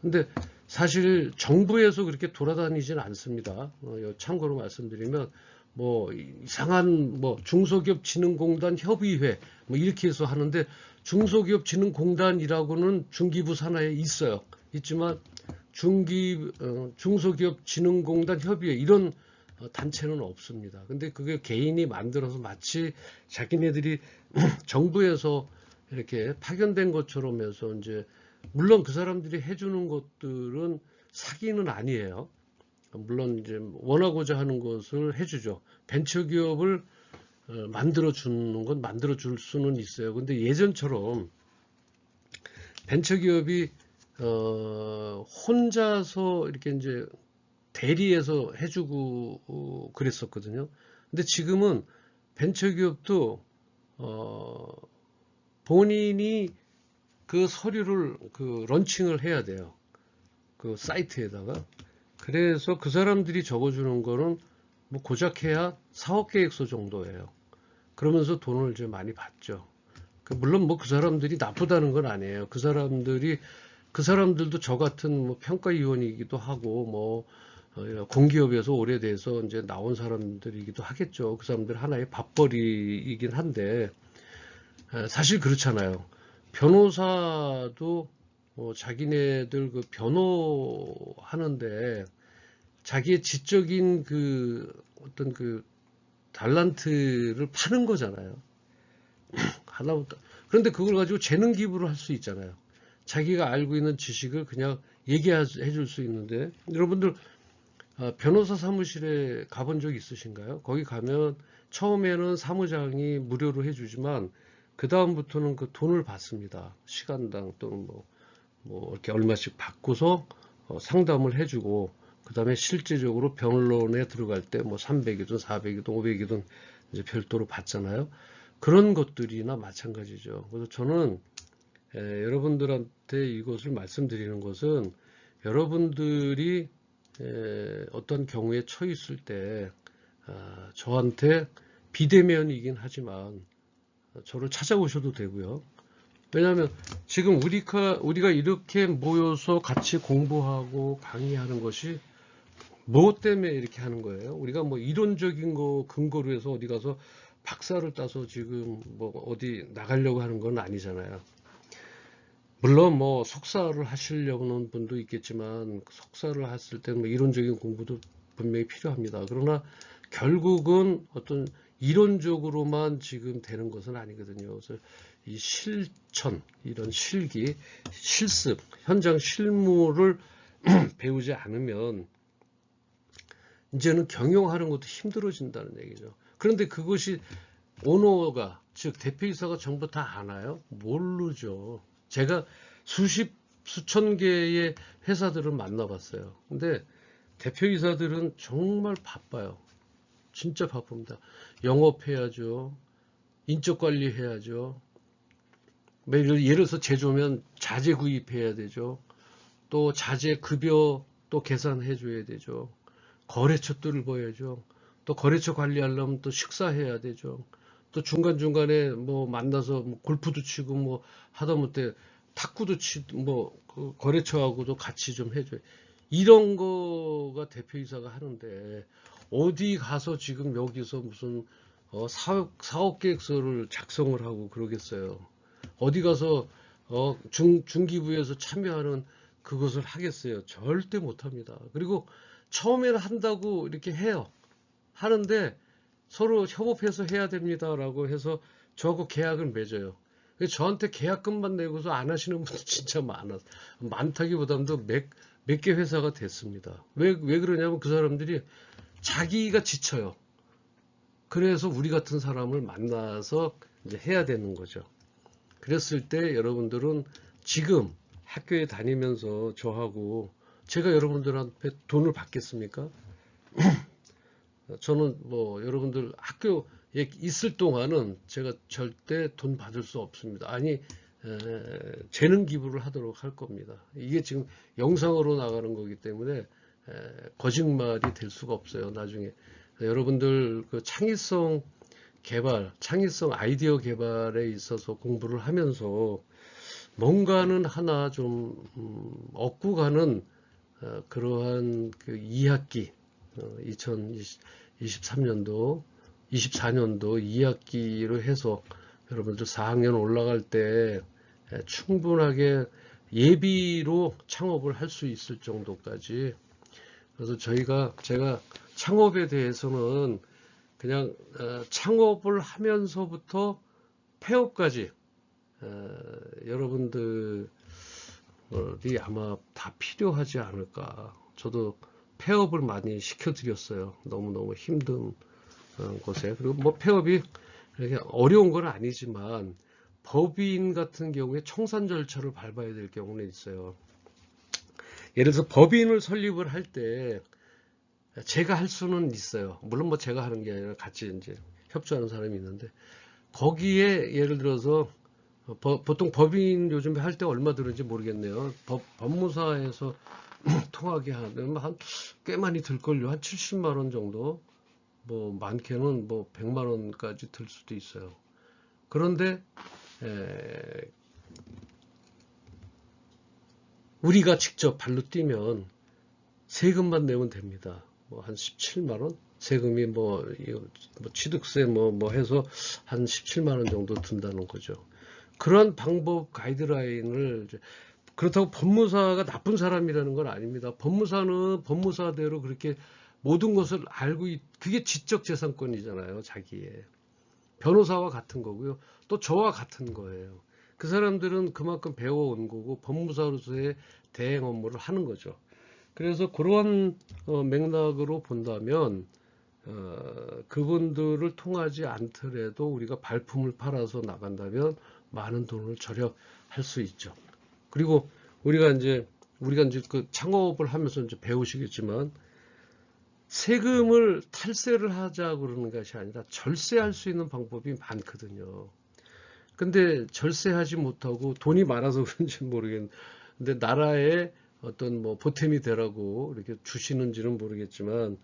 근데 사실 정부에서 그렇게 돌아다니지는 않습니다. 참고로 말씀드리면 뭐 이상한 뭐 중소기업진흥공단 협의회 뭐 이렇게 해서 하는데, 중소기업진흥공단이라고는 중기부 산하에 있어요. 있지만 중소기업진흥공단 협의회 이런 단체는 없습니다. 근데 그게 개인이 만들어서 마치 자기네들이 정부에서 이렇게 파견된 것처럼 해서, 이제 물론 그 사람들이 해주는 것들은 사기는 아니에요. 물론 이제 원하고자 하는 것을 해주죠. 벤처기업을 만들어 주는 건 만들어 줄 수는 있어요. 근데 예전처럼 벤처기업이 혼자서 이렇게 이제 대리해서 해주고 그랬었거든요. 근데 지금은 벤처기업도 본인이 그 서류를 런칭을 해야 돼요. 그 사이트에다가. 그래서 그 사람들이 적어주는 거는 뭐 고작 해야 사업계획서 정도예요. 그러면서 돈을 이제 많이 받죠. 물론 뭐 그 사람들이 나쁘다는 건 아니에요. 그 사람들도 저 같은 뭐 평가위원이기도 하고, 뭐 공기업에서 오래돼서 이제 나온 사람들이기도 하겠죠. 그 사람들 하나의 밥벌이이긴 한데 사실 그렇잖아요. 변호사도 자기네들 그 변호하는데 자기의 지적인 그 어떤 그 달란트를 파는 거잖아요. 하나부터. 그런데 그걸 가지고 재능 기부를 할 수 있잖아요. 자기가 알고 있는 지식을 그냥 얘기해 줄 수 있는데 여러분들 변호사 사무실에 가본 적 있으신가요? 거기 가면 처음에는 사무장이 무료로 해주지만 그 다음부터는 그 돈을 받습니다. 시간당 또는 뭐 이렇게 얼마씩 받고서 상담을 해주고 그 다음에 실질적으로 변론에 들어갈 때 뭐 300이든 400이든 500이든 이제 별도로 받잖아요. 그런 것들이나 마찬가지죠. 그래서 저는 여러분들한테 이것을 말씀드리는 것은 여러분들이 어떤 경우에 처했을 때 저한테 비대면이긴 하지만 저를 찾아오셔도 되고요. 왜냐하면 지금 우리가 이렇게 모여서 같이 공부하고 강의하는 것이 뭐 때문에 이렇게 하는 거예요? 우리가 뭐 이론적인 거 근거로 해서 어디 가서 박사를 따서 지금 뭐 어디 나가려고 하는 건 아니잖아요. 물론 뭐 석사를 하시려고 하는 분도 있겠지만 석사를 했을 때는 뭐 이론적인 공부도 분명히 필요합니다. 그러나 결국은 어떤 이론적으로만 지금 되는 것은 아니거든요. 그래서 이 실천, 이런 실기, 실습, 현장 실무를 배우지 않으면 이제는 경영하는 것도 힘들어진다는 얘기죠. 그런데 그것이 오너가, 즉 대표이사가 전부 다 아나요? 모르죠. 제가 수천 개의 회사들을 만나봤어요. 근데 대표이사들은 정말 바빠요. 진짜 바쁩니다. 영업해야죠. 인적관리 해야죠. 예를 들어서 제조면 자재 구입해야 되죠. 또 자재 급여 또 계산해 줘야 되죠. 거래처 뚫어야죠. 또 거래처 관리하려면 또 식사해야 되죠. 또 중간중간에 뭐 만나서 뭐 골프도 치고 뭐 하다못해 탁구도 치고 뭐그 거래처하고도 같이 좀 해줘요. 이런 거가 대표이사가 하는데 어디 가서 지금 여기서 무슨 사업 계획서를 작성을 하고 그러겠어요. 어디 가서 중기부에서 참여하는 그것을 하겠어요. 절대 못합니다. 그리고 처음에는 한다고 이렇게 해요. 하는데 서로 협업해서 해야 됩니다라고 해서 저하고 계약을 맺어요. 저한테 계약금만 내고서 안 하시는 분들 진짜 많다기보다도 몇 개 회사가 됐습니다. 왜 그러냐면 그 사람들이 자기가 지쳐요. 그래서 우리 같은 사람을 만나서 이제 해야 되는 거죠. 그랬을 때 여러분들은 지금 학교에 다니면서 저하고 제가 여러분들한테 돈을 받겠습니까? 저는 뭐 여러분들 학교에 있을 동안은 제가 절대 돈 받을 수 없습니다. 아니 재능 기부를 하도록 할 겁니다. 이게 지금 영상으로 나가는 거기 때문에 거짓말이 될 수가 없어요. 나중에 여러분들 그 창의성 개발, 창의성 아이디어 개발에 있어서 공부를 하면서 뭔가는 하나 좀 얻고 가는 그러한 그 2학기 2023년도 24년도 2학기로 해서 여러분들 4학년 올라갈 때 충분하게 예비로 창업을 할 수 있을 정도까지. 그래서 제가 창업에 대해서는 그냥 창업을 하면서부터 폐업까지 여러분들이 아마 다 필요하지 않을까. 저도 폐업을 많이 시켜드렸어요. 너무너무 힘든 곳에. 그리고 뭐 폐업이 이렇게 어려운 건 아니지만 법인 같은 경우에 청산 절차를 밟아야 될 경우는 있어요. 예를 들어서 법인을 설립을 할 때 제가 할 수는 있어요. 물론 뭐 제가 하는 게 아니라 같이 이제 협조하는 사람이 있는데 거기에 예를 들어서 보통 법인 요즘에 할 때 얼마 들는지 모르겠네요. 법무사에서 통하게 하면 꽤 많이 들걸요. 한 70만 원 정도. 뭐 많게는 뭐 100만 원까지 들 수도 있어요. 그런데 우리가 직접 발로 뛰면 세금만 내면 됩니다. 뭐 한 17만 원? 세금이 뭐 취득세 뭐 해서 한 17만 원 정도 든다는 거죠. 그런 방법 가이드라인을 그렇다고 법무사가 나쁜 사람이라는 건 아닙니다. 법무사는 법무사대로 그렇게 모든 것을 알고 그게 지적재산권이잖아요. 자기의. 변호사와 같은 거고요. 또 저와 같은 거예요. 그 사람들은 그만큼 배워온 거고 법무사로서의 대행 업무를 하는 거죠. 그래서 그러한 맥락으로 본다면 그분들을 통하지 않더라도 우리가 발품을 팔아서 나간다면 많은 돈을 절약할 수 있죠. 그리고 우리가 이제 그 창업을 하면서 이제 배우시겠지만 세금을 탈세를 하자 그러는 것이 아니라 절세할 수 있는 방법이 많거든요. 근데 절세하지 못하고 돈이 많아서 그런지 모르겠는데 나라에 어떤 뭐 보탬이 되라고 이렇게 주시는지는 모르겠지만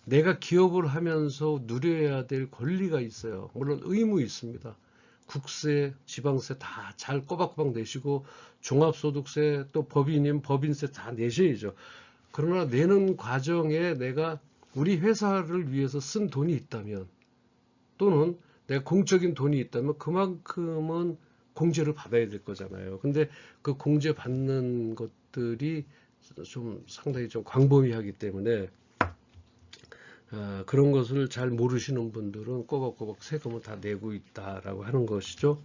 내가 기업을 하면서 누려야 될 권리가 있어요. 물론 의무 있습니다. 국세, 지방세 다 잘 꼬박꼬박 내시고 종합소득세 또 법인이면 법인세 다 내셔야죠. 그러나 내는 과정에 내가 우리 회사를 위해서 쓴 돈이 있다면 또는 내가 공적인 돈이 있다면 그만큼은 공제를 받아야 될 거잖아요. 근데 그 공제 받는 것들이 좀 상당히 좀 광범위하기 때문에 그런 것을 잘 모르시는 분들은 꼬박꼬박 세금을 다 내고 있다라고 하는 것이죠.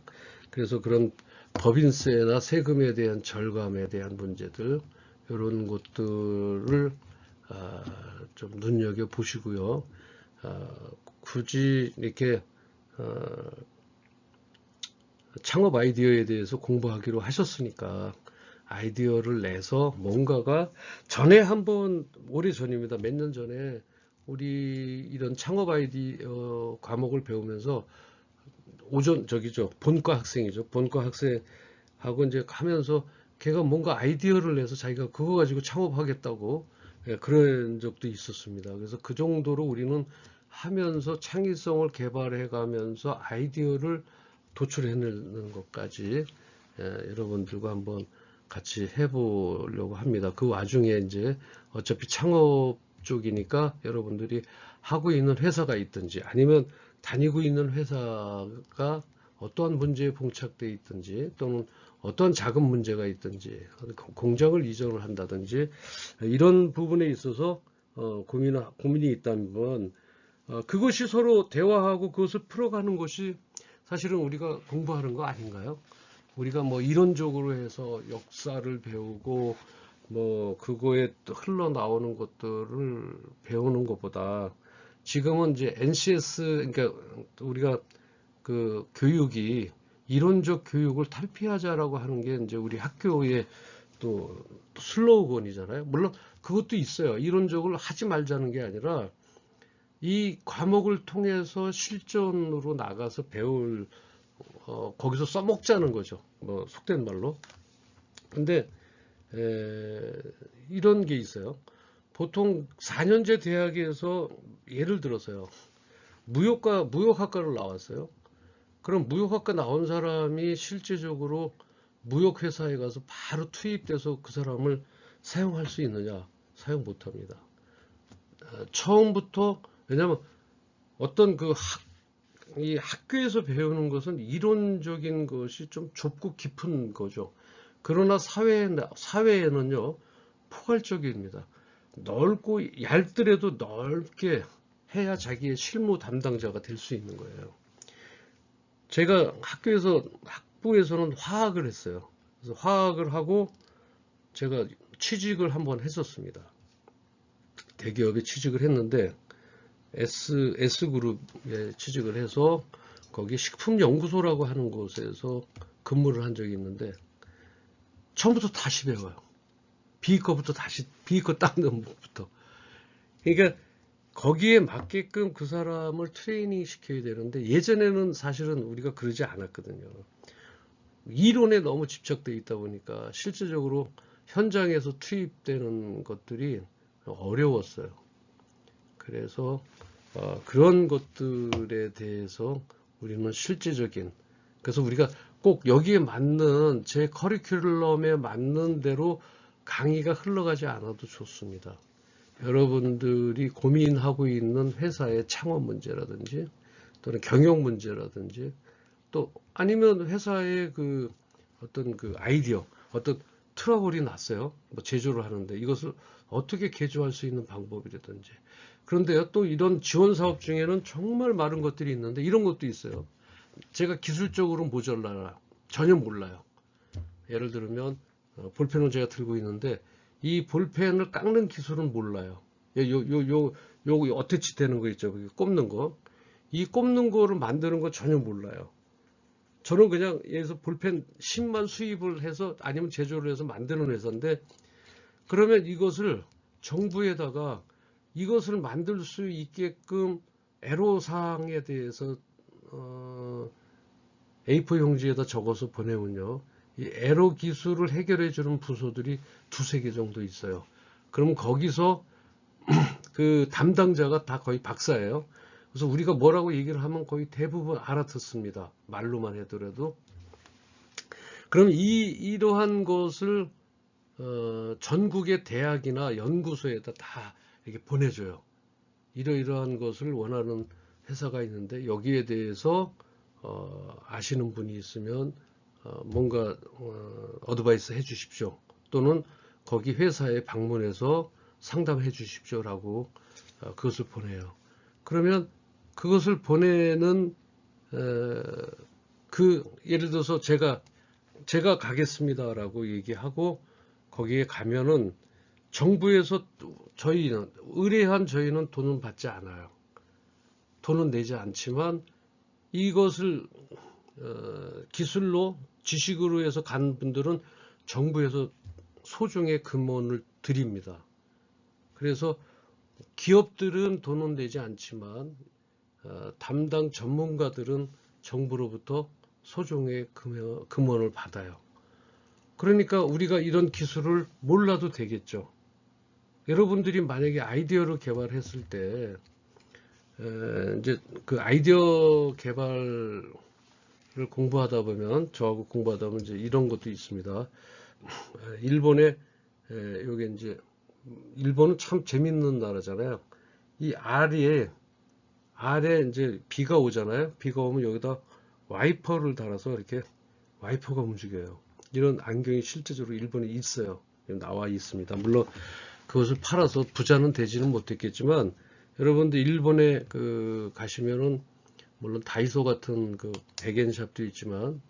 그래서 그런 법인세나 세금에 대한 절감에 대한 문제들 이런 것들을 좀 눈여겨 보시고요. 굳이 이렇게 창업 아이디어에 대해서 공부하기로 하셨으니까 아이디어를 내서 뭔가가 전에 한번 오래전입니다. 몇 년 전에 우리 이런 창업 아이디어 과목을 배우면서 본과 학생이죠. 본과 학생하고 이제 하면서 걔가 뭔가 아이디어를 내서 자기가 그거 가지고 창업하겠다고 그런 적도 있었습니다. 그래서 그 정도로 우리는 하면서 창의성을 개발해 가면서 아이디어를 도출해내는 것까지 여러분들과 한번 같이 해보려고 합니다. 그 와중에 이제 어차피 창업 쪽이니까 여러분들이 하고 있는 회사가 있든지 아니면 다니고 있는 회사가 어떠한 문제에 봉착되어 있든지 또는 어떠한 자금 문제가 있든지 공장을 이전을 한다든지 이런 부분에 있어서 고민이 있다면 그것이 서로 대화하고 그것을 풀어가는 것이 사실은 우리가 공부하는 거 아닌가요? 우리가 뭐 이론적으로 해서 역사를 배우고 뭐 그거에 흘러나오는 것들을 배우는 것보다 지금은 이제 NCS 그러니까 우리가 그 교육이 이론적 교육을 탈피하자라고 하는 게 이제 우리 학교의 또 슬로건이잖아요. 물론 그것도 있어요. 이론적으로 하지 말자는 게 아니라 이 과목을 통해서 실전으로 나가서 배울 거기서 써먹자는 거죠. 뭐 속된 말로. 근데 이런 게 있어요. 보통 4년제 대학에서 예를 들어서요. 무역학과를 나왔어요. 그럼 무역학과 나온 사람이 실제적으로 무역회사에 가서 바로 투입돼서 그 사람을 사용할 수 있느냐? 사용 못합니다. 처음부터 왜냐하면 어떤 이 학교에서 배우는 것은 이론적인 것이 좀 좁고 깊은 거죠. 그러나 사회에는요, 포괄적입니다. 넓고 얇더라도 넓게 해야 자기의 실무 담당자가 될 수 있는 거예요. 제가 학부에서는 화학을 했어요. 그래서 화학을 하고 제가 취직을 한번 했었습니다. 대기업에 취직을 했는데 S그룹에 취직을 해서 거기 식품연구소라고 하는 곳에서 근무를 한 적이 있는데 처음부터 다시 배워요. 비거부터 다시 비거 닦는 법부터. 그러니까 거기에 맞게끔 그 사람을 트레이닝 시켜야 되는데 예전에는 사실은 우리가 그러지 않았거든요. 이론에 너무 집착되어 있다 보니까 실질적으로 현장에서 투입되는 것들이 어려웠어요. 그래서 그런 것들에 대해서 우리는 실제적인 그래서 우리가 꼭 여기에 맞는 제 커리큘럼에 맞는 대로 강의가 흘러가지 않아도 좋습니다. 여러분들이 고민하고 있는 회사의 창업 문제라든지 또는 경영 문제라든지 또 아니면 회사의 그 어떤 그 아이디어, 어떤 트러블이 났어요. 뭐 제조를 하는데 이것을 어떻게 개조할 수 있는 방법이라든지. 그런데요, 또 이런 지원 사업 중에는 정말 많은 것들이 있는데 이런 것도 있어요. 제가 기술적으로 모자라요. 전혀 몰라요. 예를 들면 볼펜을 제가 들고 있는데 이 볼펜을 깎는 기술은 몰라요. 요 어태치 되는 거 있죠. 꼽는 거. 이 꼽는 거를 만드는 거 전혀 몰라요. 저는 그냥 여기서 볼펜芯만 수입을 해서 아니면 제조를 해서 만드는 회사인데 그러면 이것을 정부에다가 이것을 만들 수 있게끔 애로사항에 대해서 A4 용지에다 적어서 보내면요. 이 애로 기술을 해결해 주는 부서들이 두세 개 정도 있어요. 그럼 거기서 그 담당자가 다 거의 박사예요. 그래서 우리가 뭐라고 얘기를 하면 거의 대부분 알아듣습니다. 말로만 하더라도. 그럼 이러한 것을 전국의 대학이나 연구소에다 다 이렇게 보내줘요. 이러이러한 것을 원하는 회사가 있는데 여기에 대해서 아시는 분이 있으면 뭔가 어드바이스 해 주십시오. 또는 거기 회사에 방문해서 상담해 주십시오라고 그것을 보내요. 그러면 그것을 보내는 예를 들어서 제가 가겠습니다라고 얘기하고 거기에 가면은 정부에서 저희는 의뢰한 저희는 돈은 받지 않아요. 돈은 내지 않지만 이것을 기술로 지식으로 해서 간 분들은 정부에서 소정의 금원을 드립니다. 그래서 기업들은 돈은 내지 않지만 담당 전문가들은 정부로부터 소정의 금원을 받아요. 그러니까 우리가 이런 기술을 몰라도 되겠죠. 여러분들이 만약에 아이디어를 개발했을 때 이제 그 아이디어 개발을 공부하다 보면 저하고 공부하다 보면 이제 이런 것도 있습니다. 일본에 요게 이제 일본은 참 재밌는 나라잖아요. 이 아래 이제 비가 오잖아요. 비가 오면 여기다 와이퍼를 달아서 이렇게 와이퍼가 움직여요. 이런 안경이 실제적으로 일본에 있어요. 나와 있습니다. 물론 그것을 팔아서 부자는 되지는 못했겠지만 여러분들 일본에 가시면은 물론 다이소 같은 그 백엔샵도 있지만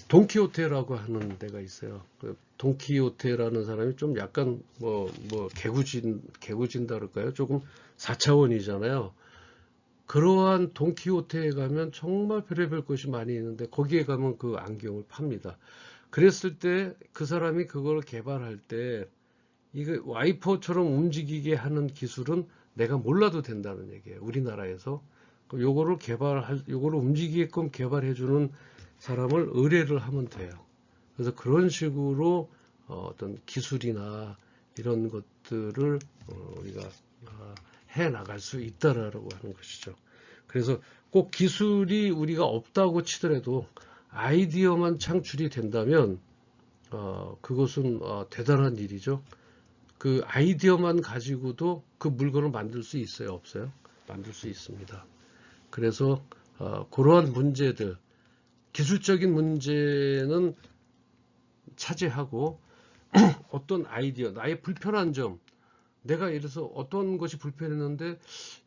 돈키호테라고 하는 데가 있어요. 그 돈키호테라는 사람이 좀 약간 뭐 개구진다 그럴까요? 조금 4차원이잖아요. 그러한 돈키호테에 가면 정말 별의별 것이 많이 있는데 거기에 가면 그 안경을 팝니다. 그랬을 때 그 사람이 그걸 개발할 때 이거 와이퍼처럼 움직이게 하는 기술은 내가 몰라도 된다는 얘기예요. 우리나라에서. 요거를 움직이게끔 개발해주는 사람을 의뢰를 하면 돼요. 그래서 그런 식으로 어떤 기술이나 이런 것들을 우리가 해 나갈 수 있다라고 하는 것이죠. 그래서 꼭 기술이 우리가 없다고 치더라도 아이디어만 창출이 된다면 그것은 대단한 일이죠. 그 아이디어만 가지고도 그 물건을 만들 수 있어요, 없어요? 만들 수 있습니다. 그래서 그러한 문제들, 기술적인 문제는 차지하고 어떤 아이디어, 나의 불편한 점, 내가 예를 들어서 어떤 것이 불편했는데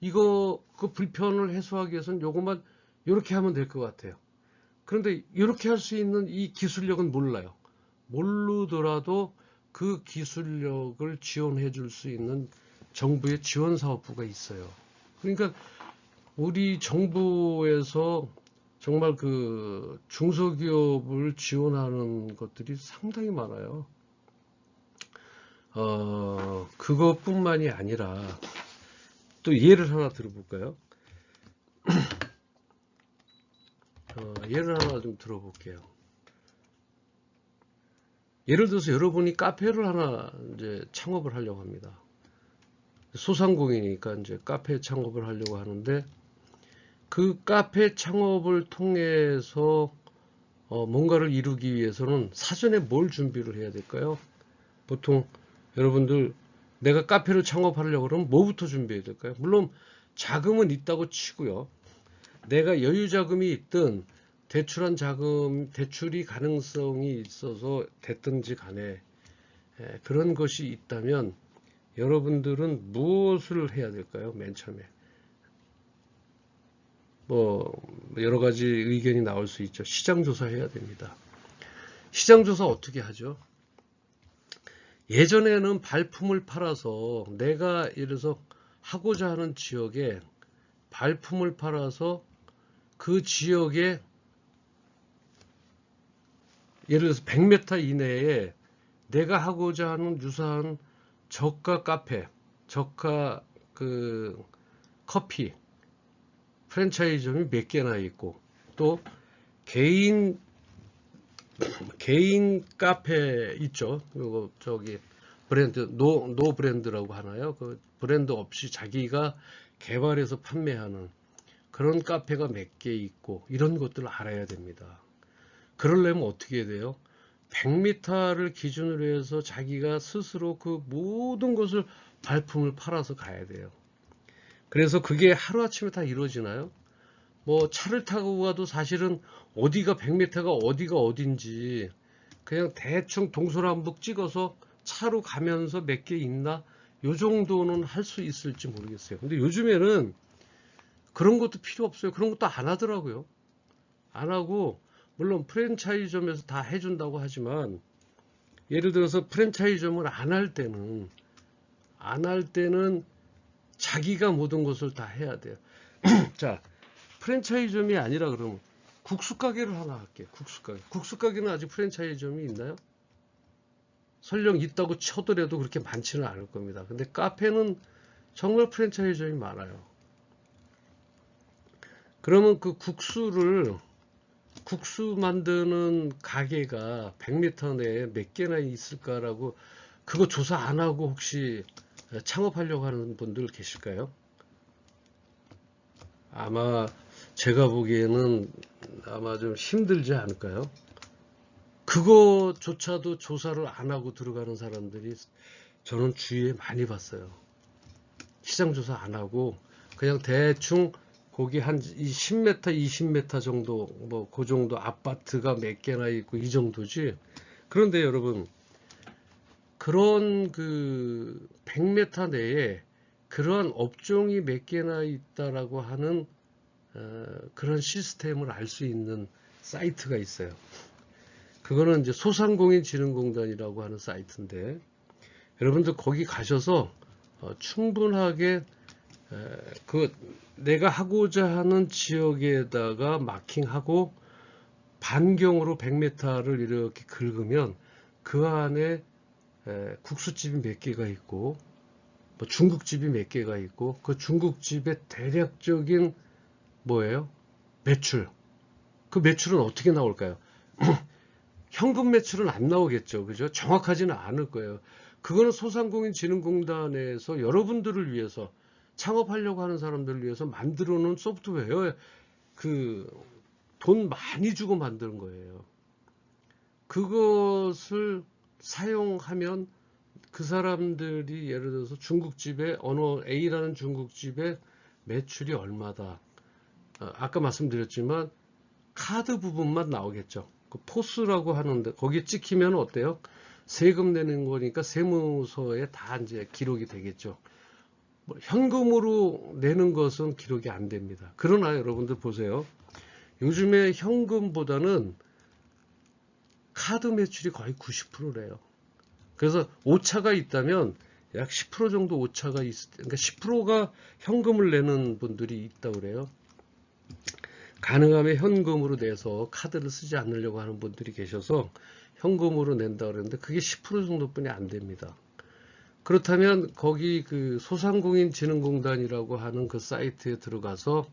그 불편을 해소하기 위해서는 요것만 이렇게 하면 될 것 같아요. 그런데 이렇게 할 수 있는 이 기술력은 몰라요. 모르더라도 그 기술력을 지원해 줄 수 있는 정부의 지원사업부가 있어요. 그러니까 우리 정부에서 정말 그 중소기업을 지원하는 것들이 상당히 많아요. 그것뿐만이 아니라 또 예를 하나 들어볼까요? 예를 하나 좀 들어볼게요. 예를 들어서 여러분이 카페를 하나 이제 창업을 하려고 합니다. 소상공인이니까 이제 카페 창업을 하려고 하는데 그 카페 창업을 통해서 뭔가를 이루기 위해서는 사전에 뭘 준비를 해야 될까요? 보통 여러분들 내가 카페를 창업하려고 그러면 뭐부터 준비해야 될까요? 물론 자금은 있다고 치고요. 내가 여유 자금이 있든 대출한 자금, 대출이 가능성이 있어서 됐든지 간에 그런 것이 있다면 여러분들은 무엇을 해야 될까요? 맨 처음에. 뭐 여러 가지 의견이 나올 수 있죠. 시장 조사해야 됩니다. 시장 조사 어떻게 하죠? 예전에는 발품을 팔아서 내가 예를 들어서 하고자 하는 지역에 발품을 팔아서 그 지역에 예를 들어서 100m 이내에 내가 하고자 하는 유사한 저가 카페, 저가 그 커피 프랜차이즈점이 몇 개나 있고 또 개인 카페 있죠. 그리고 저기 브랜드 노 브랜드라고 하나요? 그 브랜드 없이 자기가 개발해서 판매하는 그런 카페가 몇 개 있고 이런 것들을 알아야 됩니다. 그러려면 어떻게 해야 돼요? 100m를 기준으로 해서 자기가 스스로 그 모든 것을 발품을 팔아서 가야 돼요. 그래서 그게 하루아침에 다 이루어지나요? 뭐 차를 타고 가도 사실은 어디가 100m가 어디가 어딘지 그냥 대충 동서남북 찍어서 차로 가면서 몇 개 있나? 요 정도는 할 수 있을지 모르겠어요. 근데 요즘에는 그런 것도 필요 없어요. 그런 것도 안 하더라고요. 안 하고 물론 프랜차이즈점에서 다 해준다고 하지만 예를 들어서 프랜차이즈점을 안 할 때는 자기가 모든 것을 다 해야 돼요. 자, 프랜차이즈점이 아니라 그러면 국수 가게를 하나 할게요. 국수 가게. 국수 가게는 아직 프랜차이즈점이 있나요? 설령 있다고 쳐더라도 그렇게 많지는 않을 겁니다. 근데 카페는 정말 프랜차이즈점이 많아요. 그러면 그 국수 만드는 가게가 100m 내에 몇 개나 있을까라고 그거 조사 안 하고 혹시 창업하려고 하는 분들 계실까요? 아마 제가 보기에는 아마 좀 힘들지 않을까요? 그거조차도 조사를 안 하고 들어가는 사람들이 저는 주위에 많이 봤어요. 시장 조사 안 하고 그냥 대충 거기 한 10m, 20m 정도 뭐 그 정도 아파트가 몇 개나 있고 이 정도지. 그런데 여러분 그런 그 100m 내에 그러한 업종이 몇 개나 있다라고 하는 그런 시스템을 알 수 있는 사이트가 있어요. 그거는 이제 소상공인진흥공단이라고 하는 사이트인데 여러분들 거기 가셔서 충분하게 그 내가 하고자 하는 지역에다가 마킹하고 반경으로 100m를 이렇게 긁으면 그 안에 국수집이 몇 개가 있고 뭐 중국집이 몇 개가 있고 그 중국집의 대략적인 뭐예요? 매출. 그 매출은 어떻게 나올까요? 현금 매출은 안 나오겠죠. 그죠? 정확하지는 않을 거예요. 그거는 소상공인진흥공단에서 여러분들을 위해서 창업하려고 하는 사람들을 위해서 만들어 놓은 소프트웨어 그 돈 많이 주고 만드는 거예요. 그것을 사용하면 그 사람들이 예를 들어서 중국집에 어느 A라는 중국집의 매출이 얼마다. 아까 말씀드렸지만 카드 부분만 나오겠죠. 그 포스라고 하는데 거기에 찍히면 어때요? 세금 내는 거니까 세무서에 다 이제 기록이 되겠죠. 뭐 현금으로 내는 것은 기록이 안 됩니다. 그러나 여러분들 보세요. 요즘에 현금보다는 카드 매출이 거의 90%래요. 그래서 오차가 있다면 약 10% 정도 오차가 그러니까 10%가 현금을 내는 분들이 있다고 그래요. 가능하면 현금으로 내서 카드를 쓰지 않으려고 하는 분들이 계셔서 현금으로 낸다 그러는데 그게 10% 정도뿐이 안 됩니다. 그렇다면 거기 그 소상공인진흥공단이라고 하는 그 사이트에 들어가서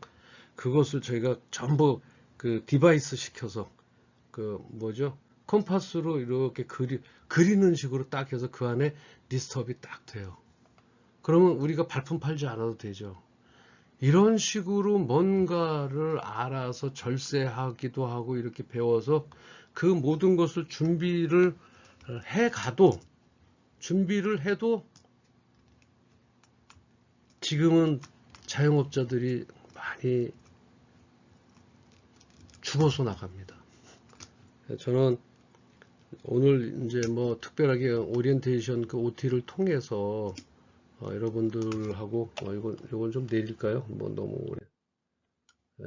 그것을 저희가 전부 그 디바이스 시켜서 그 뭐죠? 컴파스로 이렇게 그리는 식으로 딱 해서 그 안에 리스트업이 딱 돼요. 그러면 우리가 발품 팔지 않아도 되죠. 이런 식으로 뭔가를 알아서 절세하기도 하고 이렇게 배워서 그 모든 것을 준비를 해 가도 준비를 해도 지금은 자영업자들이 많이 죽어서 나갑니다. 저는 오늘 이제 뭐 특별하게 오리엔테이션 그 OT를 통해서 여러분들하고 요건 좀 내릴까요? 뭐 너무 오래.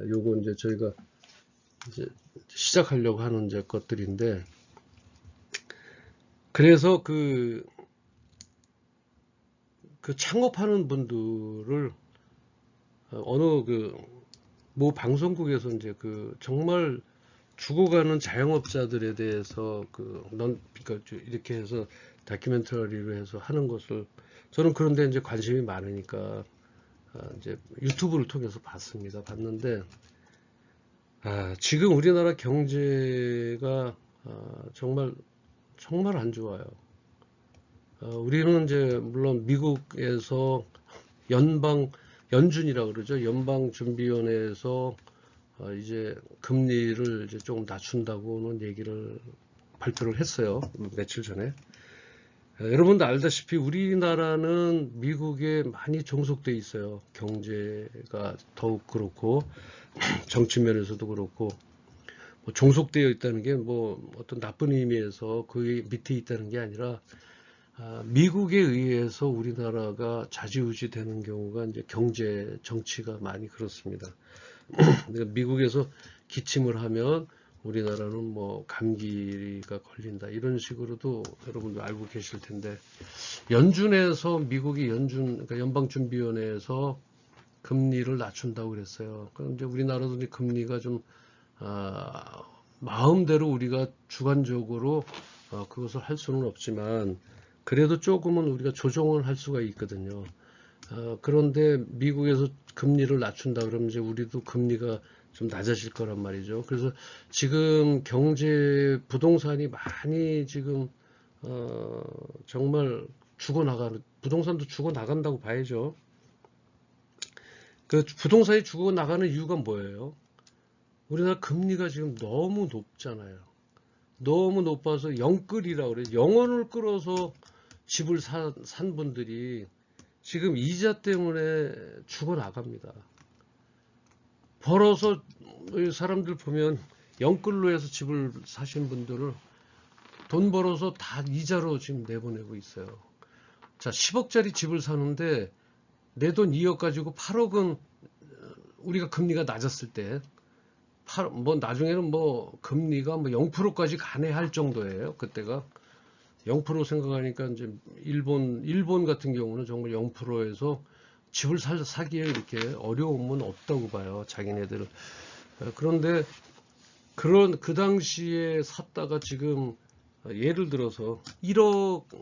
요건 이제 저희가 이제 시작하려고 하는 이제 것들인데, 그래서 그 창업하는 분들을 어느 모 방송국에서 이제 정말 죽어가는 자영업자들에 대해서 그러니까 이렇게 해서 다큐멘터리로 해서 하는 것을 저는 그런데 이제 관심이 많으니까 이제 유튜브를 통해서 봤는데, 지금 우리나라 경제가 정말 안 좋아요. 우리는 이제 물론 미국에서 연준이라고 그러죠. 연방준비위원회에서 이제 금리를 이제 조금 낮춘다고는 얘기를 발표를 했어요. 며칠 전에. 여러분도 알다시피 우리나라는 미국에 많이 종속돼 있어요. 경제가 더욱 그렇고 정치 면에서도 그렇고, 뭐 종속되어 있다는 게 뭐 어떤 나쁜 의미에서 그 밑에 있다는 게 아니라 미국에 의해서 우리나라가 좌지우지 되는 경우가 이제 경제 정치가 많이 그렇습니다. 미국에서 기침을 하면 우리나라는 뭐 감기가 걸린다 이런 식으로도 여러분도 알고 계실 텐데, 연준에서 미국이 그러니까 연방준비위원회에서 금리를 낮춘다고 그랬어요. 그럼 이제 우리나라도 이제 금리가 좀 마음대로 우리가 주관적으로 그것을 할 수는 없지만 그래도 조금은 우리가 조정을 할 수가 있거든요. 그런데 미국에서 금리를 낮춘다 그러면 이제 우리도 금리가 좀 낮아질 거란 말이죠. 그래서 지금 경제 부동산이 많이 지금 정말 부동산도 죽어나간다고 봐야죠. 그 부동산이 죽어나가는 이유가 뭐예요? 우리나라 금리가 지금 너무 높잖아요. 너무 높아서 영끌이라고 그래요. 영원을 끌어서 집을 산 분들이 지금 이자 때문에 죽어나갑니다. 벌어서 사람들 보면 영끌로 해서 집을 사신 분들을 돈 벌어서 다 이자로 지금 내보내고 있어요. 자, 10억짜리 집을 사는데 내 돈 2억 가지고 8억은 우리가 금리가 낮았을 때 뭐 나중에는 뭐 금리가 뭐 0%까지 가네 할 정도예요. 그때가 0% 생각하니까 이제 일본 같은 경우는 정말 0%에서 집을 사기에 이렇게 어려움은 없다고 봐요. 자기네들. 그런데 그 당시에 샀다가 지금 예를 들어서 1억을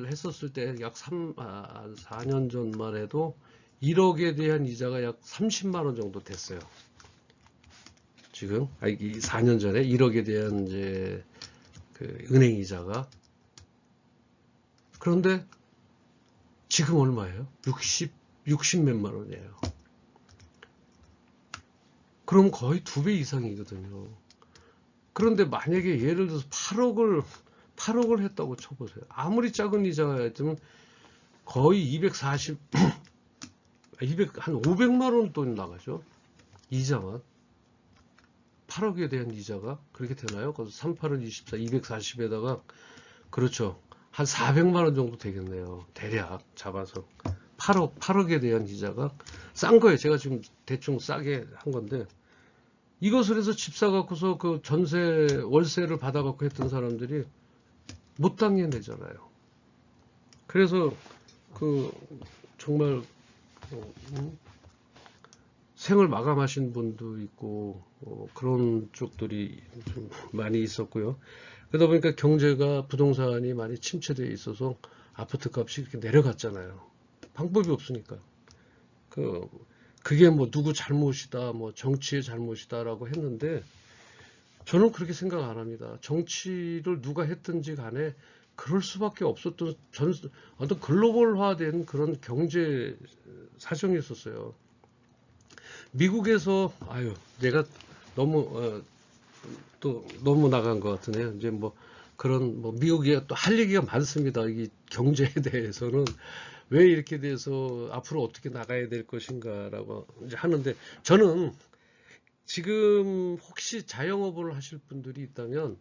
했었을 때 약 4년 전만 해도 1억에 대한 이자가 약 30만 원 정도 됐어요. 지금 4년 전에 1억에 대한 이제 그 은행 이자가. 그런데 지금 얼마예요? 60 몇만 원이에요. 그럼 거의 2배 이상이거든요. 그런데 만약에 예를 들어서 8억을 했다고 쳐보세요. 아무리 작은 이자였으면 거의 한 500만 원 돈 나가죠. 이자만. 8억에 대한 이자가 그렇게 되나요? 그래서 38은 24, 240에다가 그렇죠. 한 400만 원 정도 되겠네요. 대략 잡아서. 8억에 대한 이자가 싼 거예요. 제가 지금 대충 싸게 한 건데, 이것을 해서 집 사갖고서 그 월세를 받아갖고 했던 사람들이 못 당겨내잖아요. 그래서 정말 생을 마감하신 분도 있고 그런 쪽들이 좀 많이 있었고요. 그러다 보니까 경제가 부동산이 많이 침체되어 있어서 아파트 값이 이렇게 내려갔잖아요. 방법이 없으니까. 그게 뭐 누구 잘못이다, 뭐 정치의 잘못이다라고 했는데 저는 그렇게 생각 안 합니다. 정치를 누가 했든지 간에 그럴 수밖에 없었던 어떤 글로벌화된 그런 경제 사정이 있었어요. 미국에서 내가 너무 나간 것 같으네요. 이제 뭐 그런 뭐 미국이 또 할 얘기가 많습니다. 이 경제에 대해서는 왜 이렇게 돼서 앞으로 어떻게 나가야 될 것인가라고 이제 하는데, 저는 지금 혹시 자영업을 하실 분들이 있다면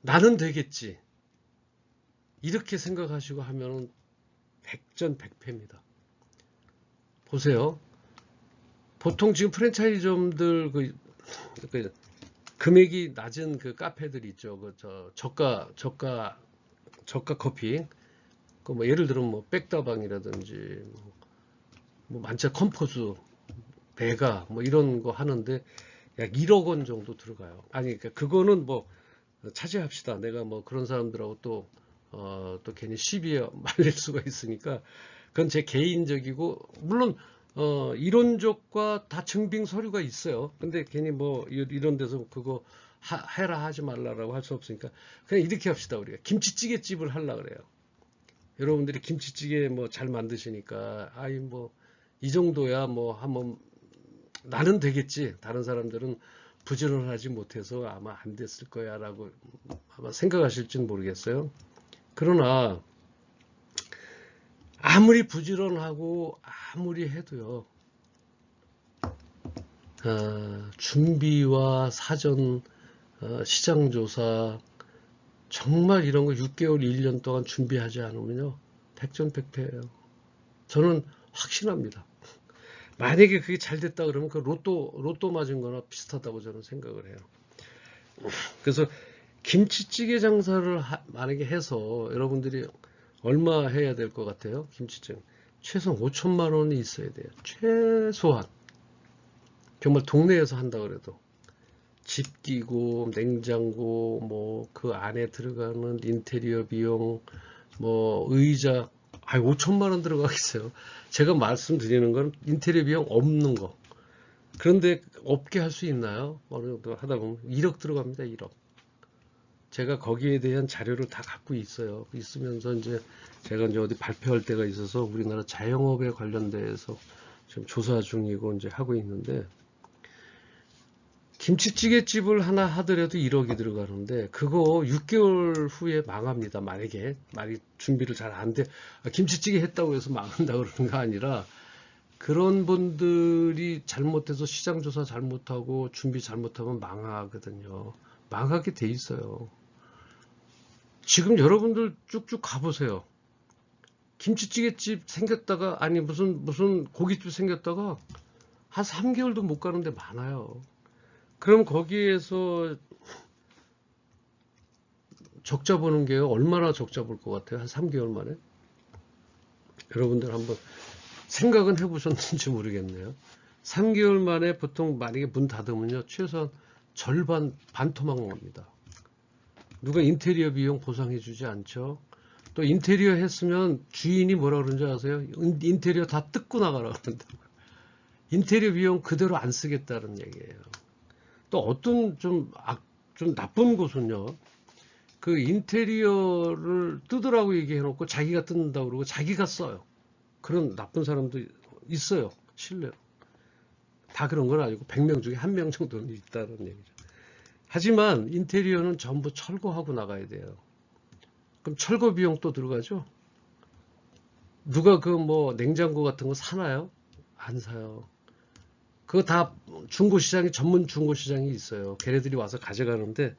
나는 되겠지 이렇게 생각하시고 하면은 백전백패입니다. 보세요. 보통 지금 프랜차이즈점들 그 금액이 낮은 그 카페들 있죠. 그 저가 커피. 그 뭐 예를 들면 뭐 백다방이라든지 뭐 만차 컴포즈, 베가 뭐 이런 거 하는데 약 1억 원 정도 들어가요. 아니 그러니까 그거는 뭐 차지합시다. 내가 뭐 그런 사람들하고 또 괜히 시비에 말릴 수가 있으니까 그건 제 개인적이고, 물론 이론적과 다 증빙 서류가 있어요. 근데 괜히 뭐 이런 데서 그거 해라 하지 말라라고 할 수 없으니까 그냥 이렇게 합시다. 우리가 김치찌개 집을 하려 그래요. 여러분들이 김치찌개 뭐 잘 만드시니까 아이 뭐 이 정도야 뭐 한번 나는 되겠지. 다른 사람들은 부지런하지 못해서 아마 안 됐을 거야 라고 아마 생각하실지는 모르겠어요. 그러나 아무리 부지런하고 아무리 해도요, 준비와 사전 시장조사 정말 이런 거 6개월, 1년 동안 준비하지 않으면요 백전백패예요. 저는 확신합니다. 만약에 그게 잘 됐다 그러면 그 로또 맞은 거나 비슷하다고 저는 생각을 해요. 그래서 김치찌개 장사를 만약에 해서 여러분들이 얼마 해야 될 것 같아요? 김치찌개 최소한 5천만 원이 있어야 돼요. 최소한. 정말 동네에서 한다 그래도 집 끼고 냉장고 뭐 그 안에 들어가는 인테리어 비용 뭐 의자 5천만 원 들어가겠어요. 제가 말씀드리는 건 인테리어 비용 없는 거. 그런데 없게 할 수 있나요? 어느 정도 하다 보면 1억 들어갑니다. 1억. 제가 거기에 대한 자료를 다 갖고 있어요. 있으면서 이제 제가 이제 어디 발표할 때가 있어서 우리나라 자영업에 관련돼서 지금 조사 중이고 이제 하고 있는데, 김치찌개 집을 하나 하더라도 1억이 들어가는데 그거 6개월 후에 망합니다. 만약에 준비를 잘 안 돼. 김치찌개 했다고 해서 망한다 그러는 거 아니라, 그런 분들이 잘못해서 시장조사 잘못하고 준비 잘못하면 망하거든요. 망하게 돼 있어요. 지금 여러분들 쭉쭉 가보세요. 김치찌개집 생겼다가, 아니 무슨 고깃집 생겼다가 한 3개월도 못 가는데 많아요. 그럼 거기에서 적자 보는 게 얼마나 적자 볼 것 같아요? 한 3개월 만에? 여러분들 한번 생각은 해보셨는지 모르겠네요. 3개월 만에 보통 만약에 문 닫으면요 최소한 절반 반토막 납니다. 누가 인테리어 비용 보상해주지 않죠. 또 인테리어 했으면 주인이 뭐라 그러는지 아세요? 인테리어 다 뜯고 나가라 그런다고. 인테리어 비용 그대로 안 쓰겠다는 얘기예요. 또 어떤 좀 나쁜 곳은요, 그 인테리어를 뜯으라고 얘기해놓고 자기가 뜯는다고 그러고 자기가 써요. 그런 나쁜 사람도 있어요. 실례로. 다 그런 건 아니고 100명 중에 1명 정도는 있다는 얘기죠. 하지만 인테리어는 전부 철거하고 나가야 돼요. 그럼 철거 비용 또 들어가죠? 누가 그 뭐 냉장고 같은 거 사나요? 안 사요. 그거 다 중고시장이, 전문 중고시장이 있어요. 걔네들이 와서 가져가는데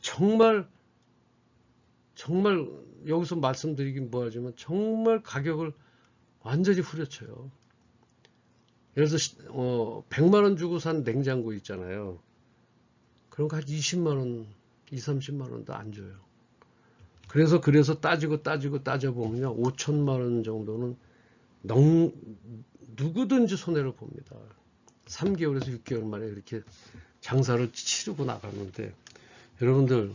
정말 여기서 말씀드리긴 뭐하지만 정말 가격을 완전히 후려쳐요. 예를 들어서 100만 원 주고 산 냉장고 있잖아요. 그런 거 한 20만 원, 30만 원도 안 줘요. 그래서 따져보면요 5천만 원 정도는 누구든지 손해를 봅니다. 3개월에서 6개월 만에 이렇게 장사를 치르고 나가는데, 여러분들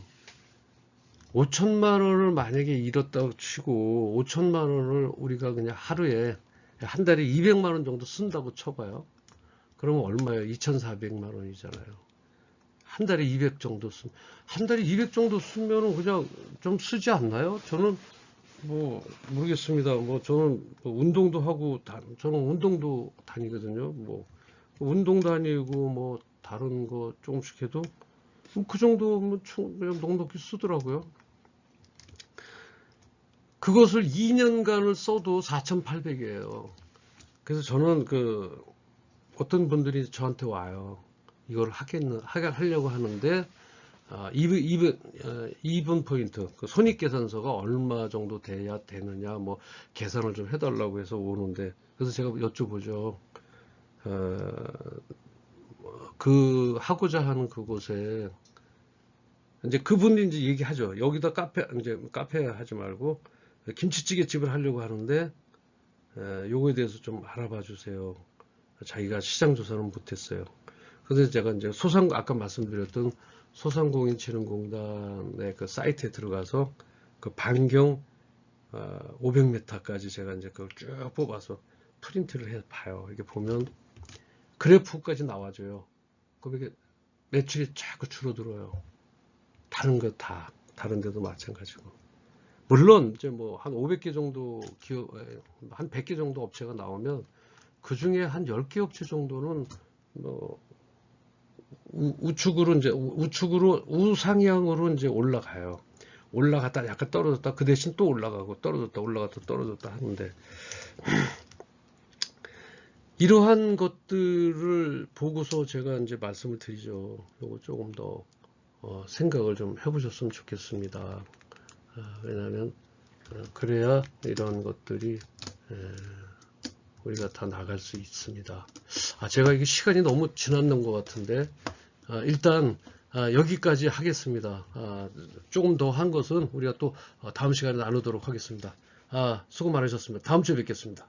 5천만 원을 만약에 잃었다고 치고 5천만 원을 우리가 그냥 하루에 한 달에 200만 원 정도 쓴다고 쳐봐요. 그러면 얼마예요? 2,400만 원이잖아요. 한 달에 200 정도 한 달에 200 정도 쓰면은 그냥 좀 쓰지 않나요? 저는 뭐 모르겠습니다. 뭐 저는 뭐 운동도 하고 저는 운동도 다니거든요. 뭐 운동 다니고 뭐 다른 거 조금씩 해도 그 정도면 그냥 넉넉히 쓰더라고요. 그것을 2년간을 써도 4,800이에요. 그래서 저는 어떤 분들이 저한테 와요. 이걸 하려고 하는데, 이분 포인트, 손익계산서가 얼마 정도 돼야 되느냐, 뭐, 계산을 좀 해달라고 해서 오는데, 그래서 제가 여쭤보죠. 하고자 하는 그곳에, 이제 그분이 이제 얘기하죠. 여기다 카페 하지 말고, 김치찌개 집을 하려고 하는데, 요거에 대해서 좀 알아봐 주세요. 자기가 시장 조사는 못했어요. 그래서 제가 이제 아까 말씀드렸던 소상공인진흥공단의 그 사이트에 들어가서 그 반경 500m까지 제가 이제 그걸 쭉 뽑아서 프린트를 해 봐요. 이게 보면 그래프까지 나와줘요. 그럼 이게 매출이 자꾸 줄어들어요. 다른 데도 마찬가지고. 물론 이제 뭐 한 500개 정도 한 100개 정도 업체가 나오면 그 중에 한 10개 업체 정도는 뭐 우상향으로 이제 올라가요. 올라갔다 약간 떨어졌다 그 대신 또 올라가고 떨어졌다 하는데 이러한 것들을 보고서 제가 이제 말씀을 드리죠. 요거 조금 더 생각을 좀 해보셨으면 좋겠습니다. 왜냐하면 그래야 이런 것들이 우리가 다 나갈 수 있습니다. 제가 이게 시간이 너무 지났는 것 같은데 일단 여기까지 하겠습니다. 조금 더 한 것은 우리가 또 다음 시간에 나누도록 하겠습니다. 수고 많으셨습니다. 다음 주에 뵙겠습니다.